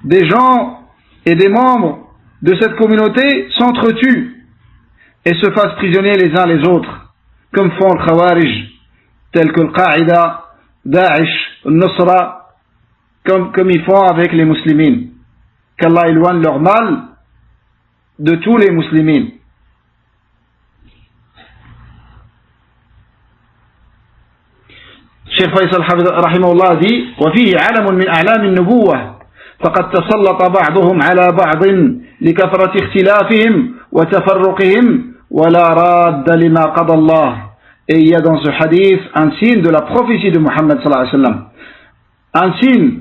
des gens et des membres de cette communauté s'entretuent et se fassent prisonniers les uns les autres, comme font le Khawarij, tels que le Qa'ida, Daesh, le Nusra, comme ils font avec les musulmans. Qu'Allah éloigne leur mal de tous les musulmans. Cheikh Faisal rahimahullah dit وفيه علم من أعلام النبوة فقد تسلط بعضهم على بعض لكثرة اختلافهم وتفرقهم ولا راد لما قضى الله. Et il y a dans ce hadith un signe de la prophétie de Muhammad sallallahu alayhi wa sallam, un signe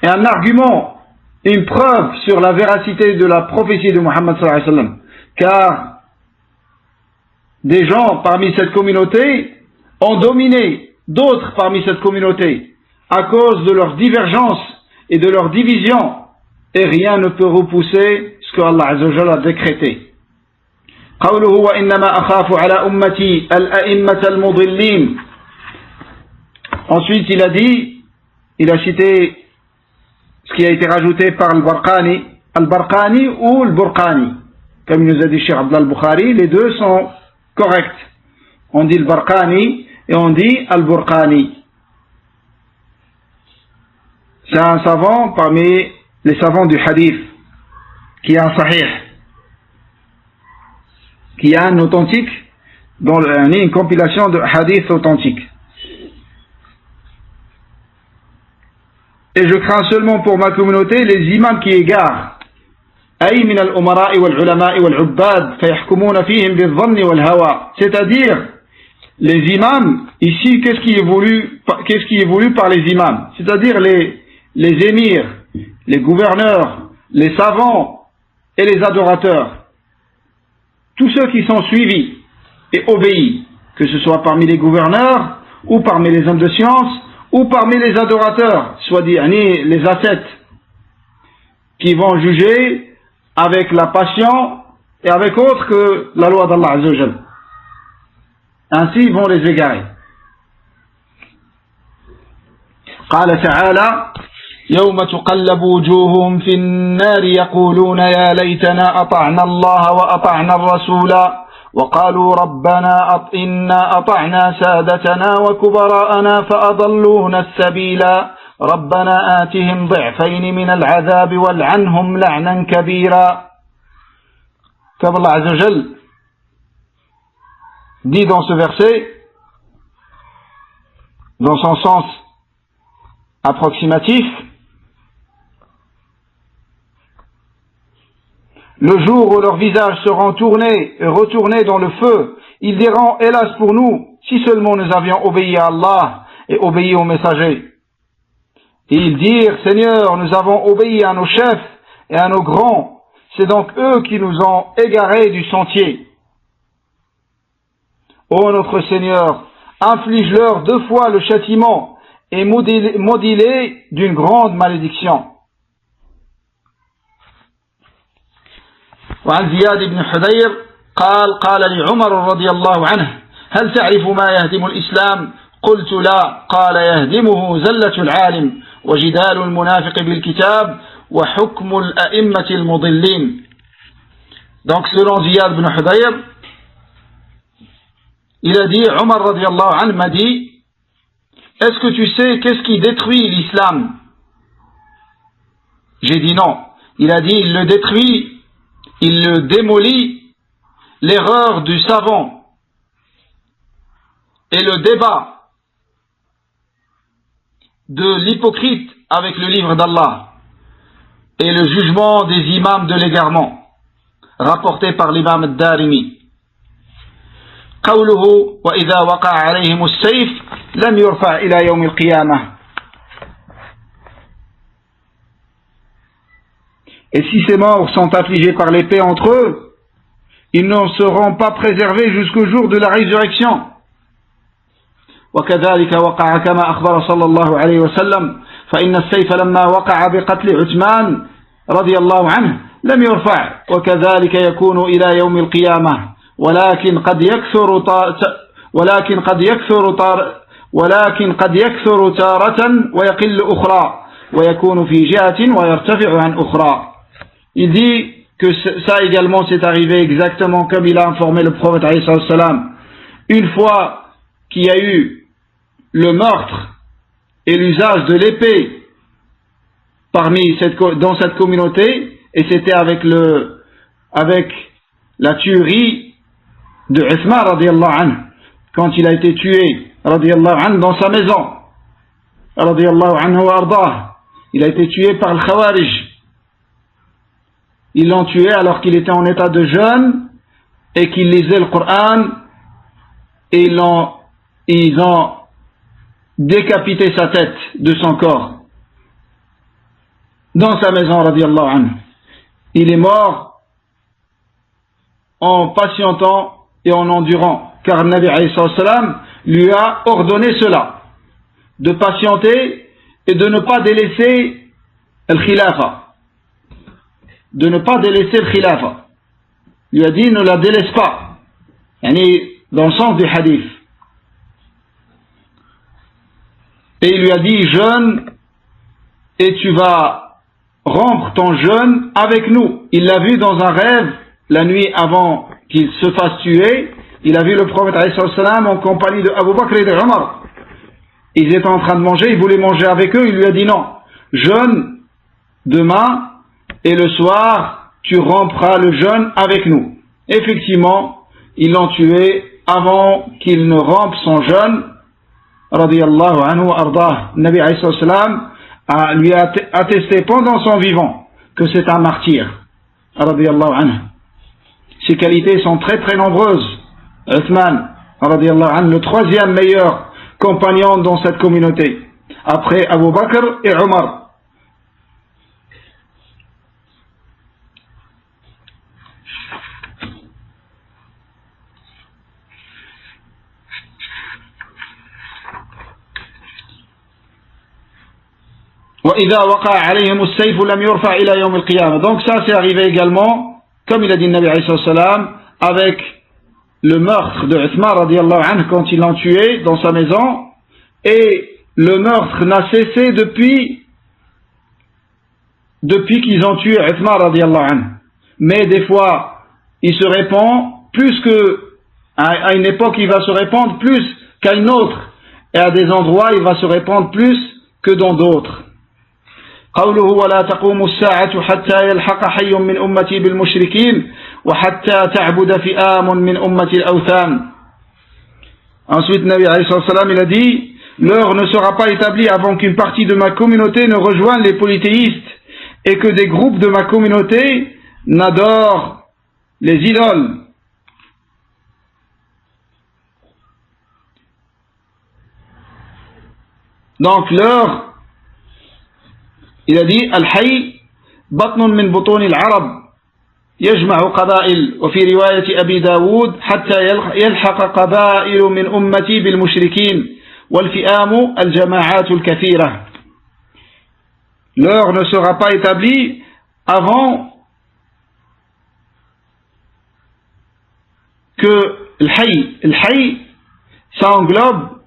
et un argument, une preuve sur la véracité de la prophétie de Muhammad sallallahu alayhi wa sallam, car des gens parmi cette communauté ont dominé d'autres parmi cette communauté à cause de leur divergence et de leur division, et rien ne peut repousser ce que Allah azza wa jalla a décrété. قوله وإنما أخاف على أمتي الأئمة المضلين. Ensuite il a cité ce qui a été rajouté par Al-Barqani ou Al-Burqani, comme il nous a dit Cheikh Abdullah Al-Bukhari, les deux sont corrects. On dit Al-Barqani et on dit Al-Burqani. C'est un savant parmi les savants du hadith qui a un sahih, qui a un authentique, une compilation de hadiths authentiques. Et je crains seulement pour ma communauté les imams qui égarent. أي من الأمراء والعلماء والعباد فيحكمون فيهم بالظن والهوى. C'est-à-dire, les imams, ici, qu'est-ce qui est voulu par les imams? C'est-à-dire les émirs, les gouverneurs, les savants et les adorateurs. Tous ceux qui sont suivis et obéis, que ce soit parmi les gouverneurs, ou parmi les hommes de science, ou parmi les adorateurs, soit dit les ascètes, qui vont juger avec la passion et avec autre que la loi d'Allah Azza wa Jal. Ainsi ils vont les égarer. قال تعالى يوم تقلب وجوههم في النار يقولون يا ليتنا أطعنا الله وأطعنا الرسول وقالوا ربنا إنا أطعنا سادتنا وكبراءنا فأضلونا السبيل ربنا آتهم ضعفين من العذاب والعنهم لعنا كبيرا. Comme Allah Azza wa Jal dit dans ce verset, dans son sens approximatif, le jour où leurs visages seront tournés et retournés dans le feu, ils diront « Hélas pour nous, si seulement nous avions obéi à Allah et obéi aux messagers. » Et ils dirent « Seigneur, nous avons obéi à nos chefs et à nos grands, c'est donc eux qui nous ont égarés du sentier. » Ô notre Seigneur, inflige-leur 2 fois le châtiment et maudis-les d'une grande malédiction. وعن زياد بن حذير قال لعمر رضي الله عنه هل تعرف ما يهدم الإسلام؟ قلت لا. قال يهدمه زلة العالم وجدال المنافق بالكتاب وحكم الأئمة المضلين. Donc selon Ziyad ibn Hudayr, il a dit, Omar radiyallahu anhu m'a dit, est-ce que tu sais qu'est-ce qui détruit l'islam? J'ai dit non. Il a dit, il le détruit, il le démolit, l'erreur du savant et le débat de l'hypocrite avec le livre d'Allah et le jugement des imams de l'égarement, rapporté par l'imam al-Darimi. قوله وإذا وقع عليهم السيف لم يرفع إلى يوم القيامة. Et si ces morts sont affligés par l'épée entre eux, ils ne seront pas préservés jusqu'au jour de la résurrection. وكذلك وقع كما أخبر صلى الله عليه وسلم فإن السيف لما وقع بقتل عثمان رضي الله عنه لم يرفع وكذلك يكون إلى يوم القيامة ولكن قد يكثر تارة ويقل أخرى ويكون في جهة ويرتفع عن أخرى. Il dit que ça également s'est arrivé exactement comme il a informé le prophète alayhi salam. Une fois qu'il y a eu le meurtre et l'usage de l'épée dans cette communauté, et c'était avec la tuerie de Uthman radiyallahu anhu, quand il a été tué radiyallahu anhu dans sa maison radiyallahu anhu wa ardah. Il a été tué par le Khawarij. Ils l'ont tué alors qu'il était en état de jeûne et qu'il lisait le Coran, et ils ont décapité sa tête de son corps dans sa maison radiyallahu anhu. Il est mort en patientant et en endurant, car le Nabi alayhi salam lui a ordonné cela, de patienter et de ne pas délaisser le khilafa, Il lui a dit, ne la délaisse pas, dans le sens du hadith. Et il lui a dit, jeûne et tu vas rompre ton jeûne avec nous. Il l'a vu dans un rêve la nuit avant qu'il se fasse tuer. Il a vu le prophète alayhi salam en compagnie de Abu Bakr et de Omar. Ils étaient en train de manger, il voulait manger avec eux. Il lui a dit non, jeûne demain et le soir tu rompras le jeûne avec nous. Effectivement, ils l'ont tué avant qu'il ne rompe son jeûne radiyallahu anhu ardah. Nabi alayhi salam lui a attesté pendant son vivant que c'est un martyr radiyallahu anhu. Ses qualités sont très très nombreuses. Uthman radiyallahu anhu, le troisième meilleur compagnon dans cette communauté après Abu Bakr et Omar. Donc ça c'est arrivé également, comme il a dit le Nabi alayhi salam, avec le meurtre de Uthman radiyallahu anhu quand ils l'ont tué dans sa maison, et le meurtre n'a cessé depuis qu'ils ont tué Uthman radiyallahu anhu. Mais des fois il se répand plus que à une époque il va se répandre plus qu'à une autre, et à des endroits il va se répandre plus que dans d'autres. قوله ولا تقوم الساعة حتى يلحق حي من أمتي بالمشركين وحتى تعبد فئام من أمة الأوثان. Ensuite, Nabi alayhi salam il a dit, l'heure ne sera pas établie avant qu'une partie de ma communauté ne rejoigne les polythéistes et que des groupes de ma communauté n'adorent les idoles. Donc l'heure, il a dit الحي بطن من بطون العرب يجمع قبائل وفي رواية أبي داود حتى يلحق قبائل من أمتي بالمشركين والفئام الجماعات الكثيرة. L'heure ne sera pas établie avant que le hayy, ça englobe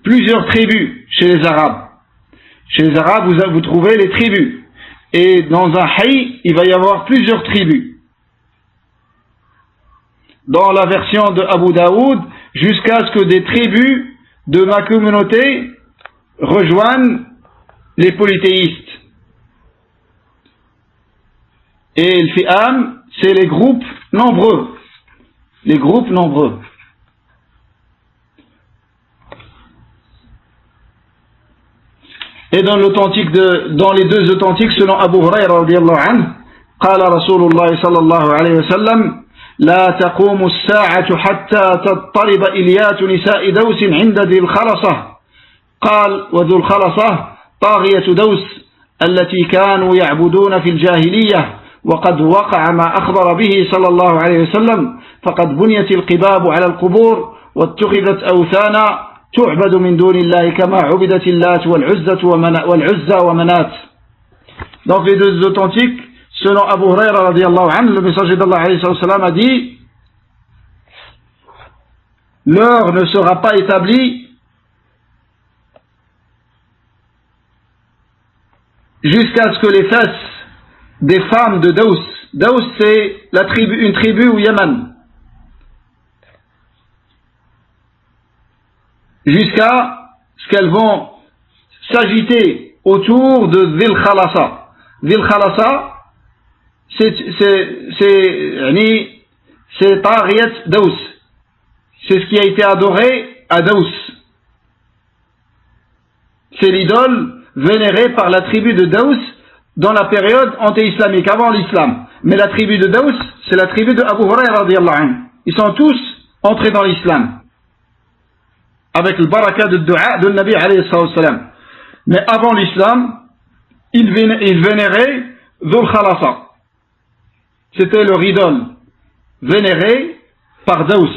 plusieurs tribus chez les Arabes. Chez les Arabes, vous trouvez les tribus. Et dans un hayy, il va y avoir plusieurs tribus. Dans la version de Abu Daoud, jusqu'à ce que des tribus de ma communauté rejoignent les polythéistes. Et le fi'am, c'est les groupes nombreux. Les groupes nombreux. Et dans les deux authentiques, selon Abu Hurayra radiyallahu anhu, قال رسول الله صلى الله عليه وسلم لا تقوم الساعة حتى تضطرب إليات نساء دوس عند ذي الخلصة قال وذو الخلصة طاغية دوس التي كانوا يعبدون في الجاهلية وقد وقع ما أخبر به صلى الله عليه وسلم فقد بنيت القباب على القبور واتخذت أوثانا تعبد من دون الله كما عبدت اللات والعزى ومنات. Donc les deux authentiques, selon Abu Hurayra radiyallahu anhu, le messager d'Allah alayhi sallam a dit: l'heure ne sera pas établie jusqu'à ce que les fesses des femmes de Daous, Daous c'est une tribu au Yémen, jusqu'à ce qu'elles vont s'agiter autour de Dhil Khalasa. Dhil Khalasa, c'est Tariat Daous. C'est ce qui a été adoré à Daous. C'est l'idole vénérée par la tribu de Daous dans la période anté-islamique, avant l'islam. Mais la tribu de Daous, c'est la tribu de Abu Hurayra radiyallahu anhu. Ils sont tous entrés dans l'islam, avec le baraka de dua de Nabi alayhi salam. Mais avant l'islam, ils vénéraient Dhul Khalasa. C'était leur idole, vénérée par Daous.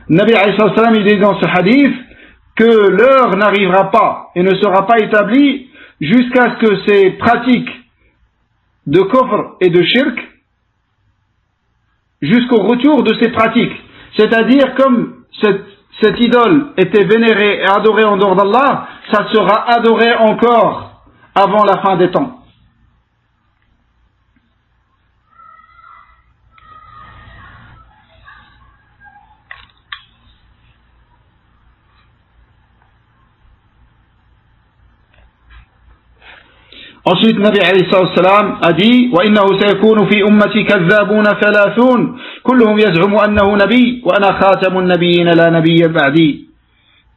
Nabi alayhi salam, il dit dans ce hadith que l'heure n'arrivera pas et ne sera pas établie jusqu'à ce que ces pratiques de kufr et de shirk, jusqu'au retour de ces pratiques. C'est-à-dire, comme cette idole était vénérée et adorée en dehors d'Allah, ça sera adoré encore avant la fin des temps. Ensuite, Nabi alayhi salam a dit: وَإِنَّهُ سَيَكُونُ فِي أُمَّتِي كَذَّابُونَ ثَلَاثُونَ كُلُّهُمْ يَزْعُمُ أَنَّهُ نَبِيٌّ وَأَنَا خَاتَمُ النَّبِيِّينَ لَا نَبِيَّ بَعْدِي.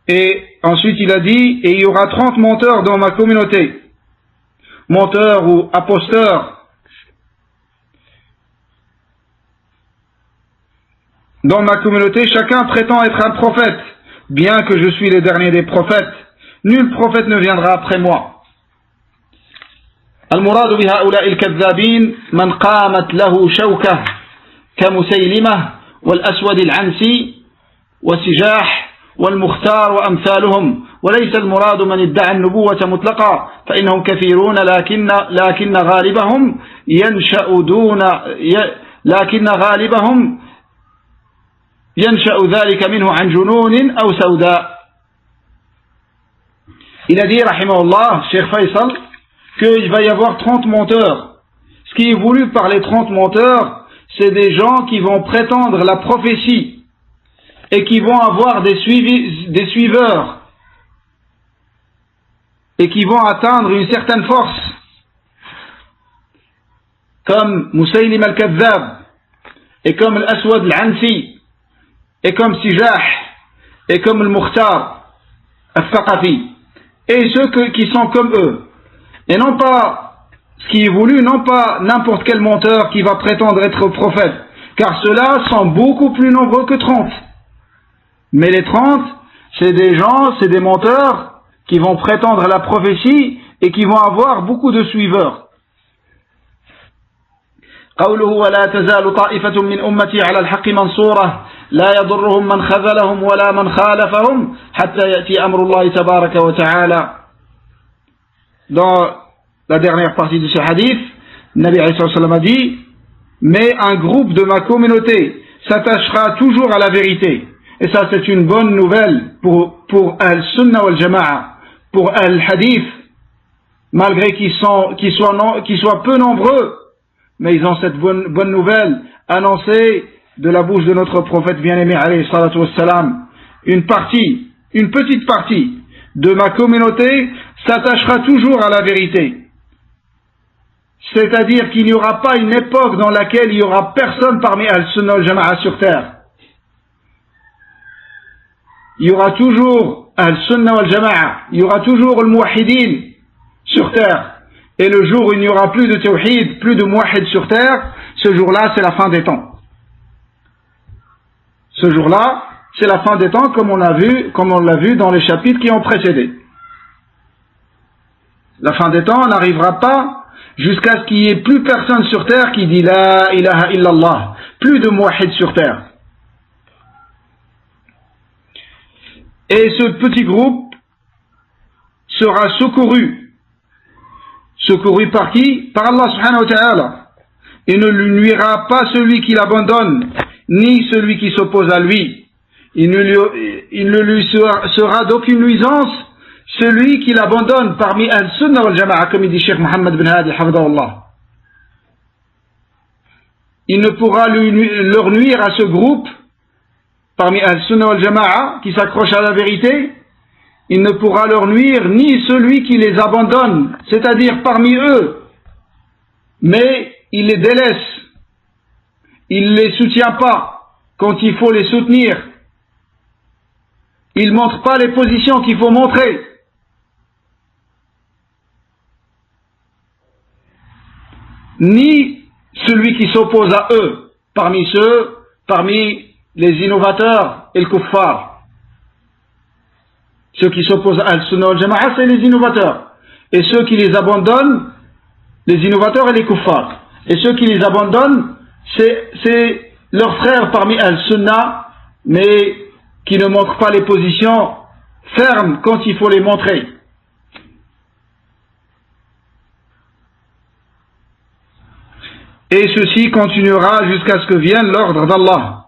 Et ensuite il a dit: et il y aura 30 menteurs dans ma communauté. Menteurs ou imposteurs. Dans ma communauté, chacun prétend être un prophète, bien que je suis le dernier des prophètes. Nul prophète ne viendra après moi. المراد بهؤلاء الكذابين من قامت له شوكة كمسيلمة والأسود العنسي وسجاح والمختار وأمثالهم وليس المراد من ادعى النبوة مطلقا فإنهم كثيرون لكن غالبهم ينشأ ذلك منه عن جنون أو سوداء. Il a dit rahimahullah, Cheikh Faisal, qu'il va y avoir 30 menteurs. Ce qui est voulu par les 30 menteurs, c'est des gens qui vont prétendre la prophétie et qui vont avoir des suiveurs et qui vont atteindre une certaine force, comme Musaylim al-Kadhab et comme l'Aswad al-Ansi et comme Sijah et comme le Mukhtar al-Thaqafi, et ceux qui sont comme eux. Et non pas, ce qui est voulu, non pas n'importe quel menteur qui va prétendre être prophète, car ceux-là sont beaucoup plus nombreux que 30. Mais les 30, c'est des gens, c'est des menteurs qui vont prétendre la prophétie et qui vont avoir beaucoup de suiveurs. قوله ولا تزال طائفة من أمتي على الحق منصورة لا يضرهم من خذلهم ولا من خالفهم حتى يأتي أمر الله تبارك وتعالى. Dans la dernière partie de ce hadith, Nabi alayhi sallam a dit: mais un groupe de ma communauté s'attachera toujours à la vérité. Et ça, c'est une bonne nouvelle pour Al-Sunnah wal-Jama'a, pour Al-Hadith, malgré qu'ils soient peu nombreux, mais ils ont cette bonne nouvelle annoncée de la bouche de notre prophète bien-aimé alayhi salatu wassalam. Une petite partie de ma communauté s'attachera toujours à la vérité. c'est-à-dire qu'il n'y aura pas une époque dans laquelle il n'y aura personne parmi Al-Sunnah wal-Jama'a sur terre. Il y aura toujours Al-Sunnah wal-Jama'a, il y aura toujours le Muwahhidin sur terre. Et le jour où il n'y aura plus de Tawhid, plus de Muwahhid sur terre, ce jour-là, c'est la fin des temps. Ce jour-là, c'est la fin des temps, comme on l'a vu dans les chapitres qui ont précédé. La fin des temps n'arrivera pas jusqu'à ce qu'il n'y ait plus personne sur terre qui dit La ilaha illallah, plus de Muwahhid sur terre. Et ce petit groupe sera secouru par qui? Par Allah subhanahu wa ta'ala. Et ne lui nuira pas celui qui l'abandonne, ni celui qui s'oppose à lui. Il ne lui sera d'aucune nuisance celui qui l'abandonne parmi Al-Sunnah wal-Jama'a, comme il dit Cheikh Mohammed bin Hadi, hafidahullah. Il ne pourra leur nuire à ce groupe parmi Al-Sunnah wal-Jama'a qui s'accroche à la vérité. Il ne pourra leur nuire ni celui qui les abandonne, c'est-à-dire parmi eux, mais il les délaisse, il ne les soutient pas quand il faut les soutenir, il ne montre pas les positions qu'il faut montrer. Ni celui qui s'oppose à eux, parmi les innovateurs et le kuffar. Ceux qui s'opposent à Al-Sunnah wal-Jama'a, c'est les innovateurs. Et ceux qui les abandonnent, les innovateurs et les kuffars. Et ceux qui les abandonnent, c'est leurs frères parmi Al-Sunnah, mais qui ne montrent pas les positions fermes quand il faut les montrer. Et ceci continuera jusqu'à ce que vienne l'ordre d'Allah.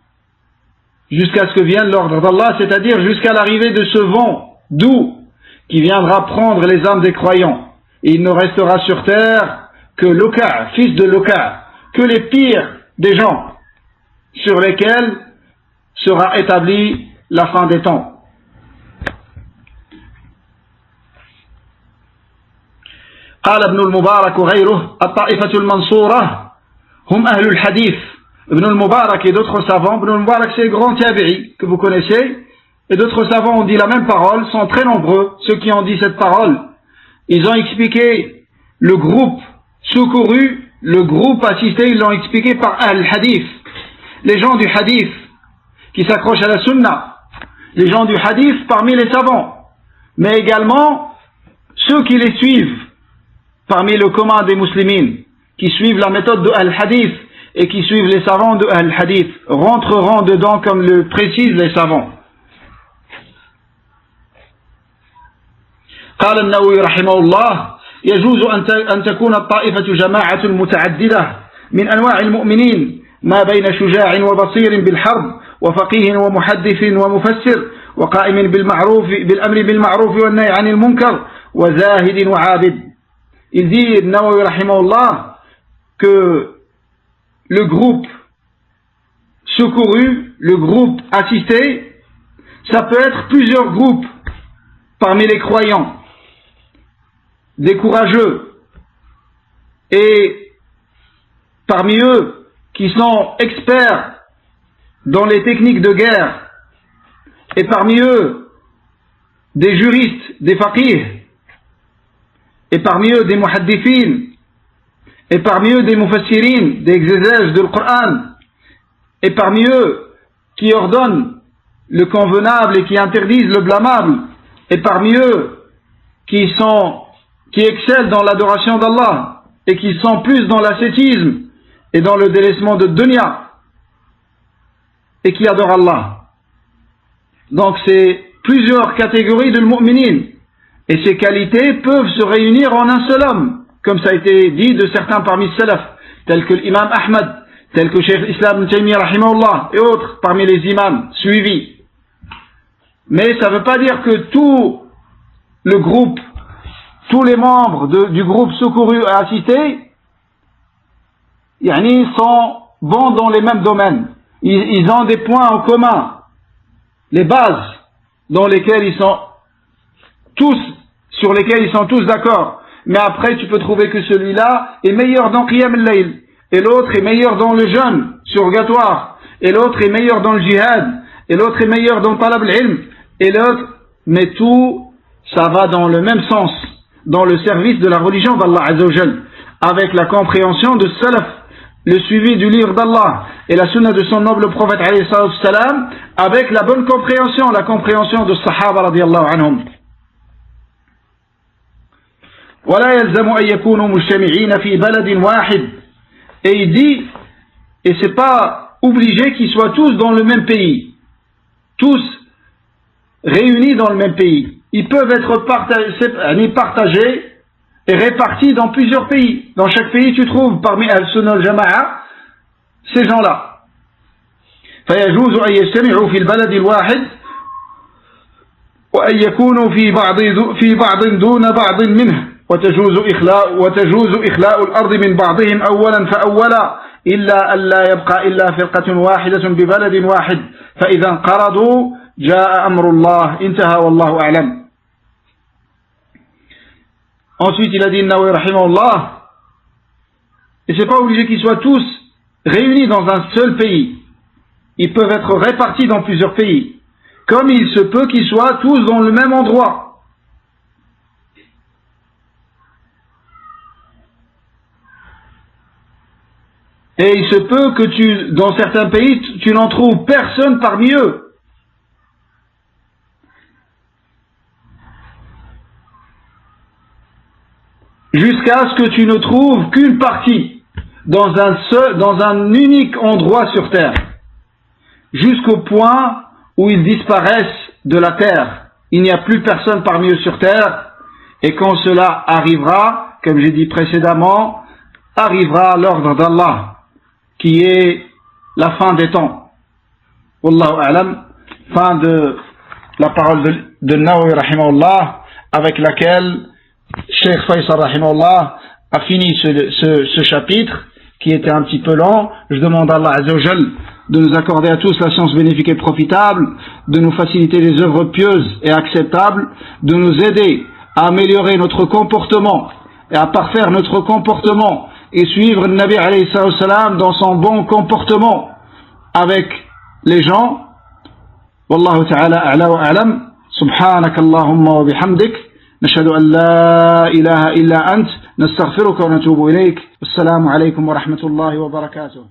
Jusqu'à ce que vienne l'ordre d'Allah, c'est-à-dire jusqu'à l'arrivée de ce vent doux qui viendra prendre les âmes des croyants. Et il ne restera sur terre que Loka, fils de Loka, que les pires des gens sur lesquels sera établie la fin des temps. قال ابن المبارك وغيره الطائفة المنصورة هم أهل الحديث. Ibn al-Mubarak et d'autres savants, Ibn al-Mubarak c'est le grand tabi'i que vous connaissez, et d'autres savants ont dit la même parole, sont très nombreux, ceux qui ont dit cette parole. Ils ont expliqué le groupe secouru, le groupe assisté, ils l'ont expliqué par al-hadith. Les gens du hadith qui s'accrochent à la sunna, les gens du hadith parmi les savants, mais également ceux qui les suivent parmi le commun des musulmans, qui suivent la méthode de al-hadith et qui suivent les savants de al-hadith, rentreront dedans comme le précisent les savants. قال النووي رحمه الله يجوز أن تكون الطائفة جماعة متعددة من أنواع المؤمنين ما بين شجاع وبصير بالحرب وفقيه ومحدث ومفسر وقائم بالأمر بالمعروف والنهي عن المنكر وزاهد وعابد. Il dit النووي رحمه الله que le groupe secouru, le groupe assisté, ça peut être plusieurs groupes parmi les croyants, des courageux, et parmi eux qui sont experts dans les techniques de guerre, et parmi eux des juristes, des faqirs, et parmi eux des muhaddithines, et parmi eux des mufassirin, des exégèses du Coran, et parmi eux qui ordonnent le convenable et qui interdisent le blâmable, et parmi eux qui excellent dans l'adoration d'Allah et qui sont plus dans l'ascétisme et dans le délaissement de dunya et qui adorent Allah. Donc c'est plusieurs catégories de mu'minin, et ces qualités peuvent se réunir en un seul homme, comme ça a été dit de certains parmi les salaf, tels que l'imam Ahmad, tels que Cheikh Islam Ibn Taymiyyah rahimahullah et autres parmi les imams suivis. Mais ça ne veut pas dire que tout le groupe, tous les membres du groupe secouru et assisté, sont bons dans les mêmes domaines. Ils ont des points en commun, les bases sur lesquelles ils sont tous d'accord. mais après tu peux trouver que celui-là est meilleur dans Qiyam al-Layl, et l'autre est meilleur dans le jeûne surrogatoire, et l'autre est meilleur dans le jihad, et l'autre est meilleur dans Talab al-Ilm, et l'autre, mais tout, ça va dans le même sens, dans le service de la religion d'Allah Azza wa Jal, avec la compréhension de Salaf, le suivi du livre d'Allah et la sunna de son noble prophète alayhi salam, avec la bonne compréhension, la compréhension de Sahaba radiyallahu anhum. ولا يلزم أن يكونوا مجتمعين في بلد واحد. Et il dit, et c'est pas obligé qu'ils soient tous dans le même pays, tous réunis dans le même pays. Ils peuvent être partagés et répartis dans plusieurs pays. Dans chaque pays, tu trouves parmi Al-Sunnah al-Jama'a ces gens-là. فيجوز أن يجتمعوا في البلد الواحد وأن يكونوا في بعض دون بعض منه وتجوز إخلاء الأرض من بعضهم أولا فأولا إلا أن لا يبقى إلا فرقة واحدة ببلد واحد فإذا انقرضوا جاء أمر الله انتهى والله أعلم. Ensuite, il a dit, Nawawi rahimahullah, et c'est pas obligé qu'ils soient tous réunis dans un seul pays. Ils peuvent être répartis dans plusieurs pays. Comme il se peut qu'ils soient tous dans le même endroit. Et il se peut que dans certains pays, tu n'en trouves personne parmi eux. Jusqu'à ce que tu ne trouves qu'une partie dans un unique endroit sur terre, jusqu'au point où ils disparaissent de la terre. Il n'y a plus personne parmi eux sur terre, et quand cela arrivera, comme j'ai dit précédemment, arrivera l'ordre d'Allah, qui est la fin des temps. Wallahu a'lam, fin de la parole de Nawawi rahimahullah, avec laquelle Cheikh Faisal rahimahullah a fini ce chapitre qui était un petit peu long. Je demande à Allah Azza wa Jal de nous accorder à tous la science bénéfique et profitable, de nous faciliter les œuvres pieuses et acceptables, de nous aider à améliorer notre comportement et à parfaire notre comportement et suivre le Nabi alayhi salam dans son bon comportement avec les gens. Wallahu ta'ala a'la wa a'lam. Subhanaka Allahumma wa bihamdik. نشهد أن لا إله إلا أنت نستغفرك ونتوب إليك. السلام عليكم ورحمة الله وبركاته.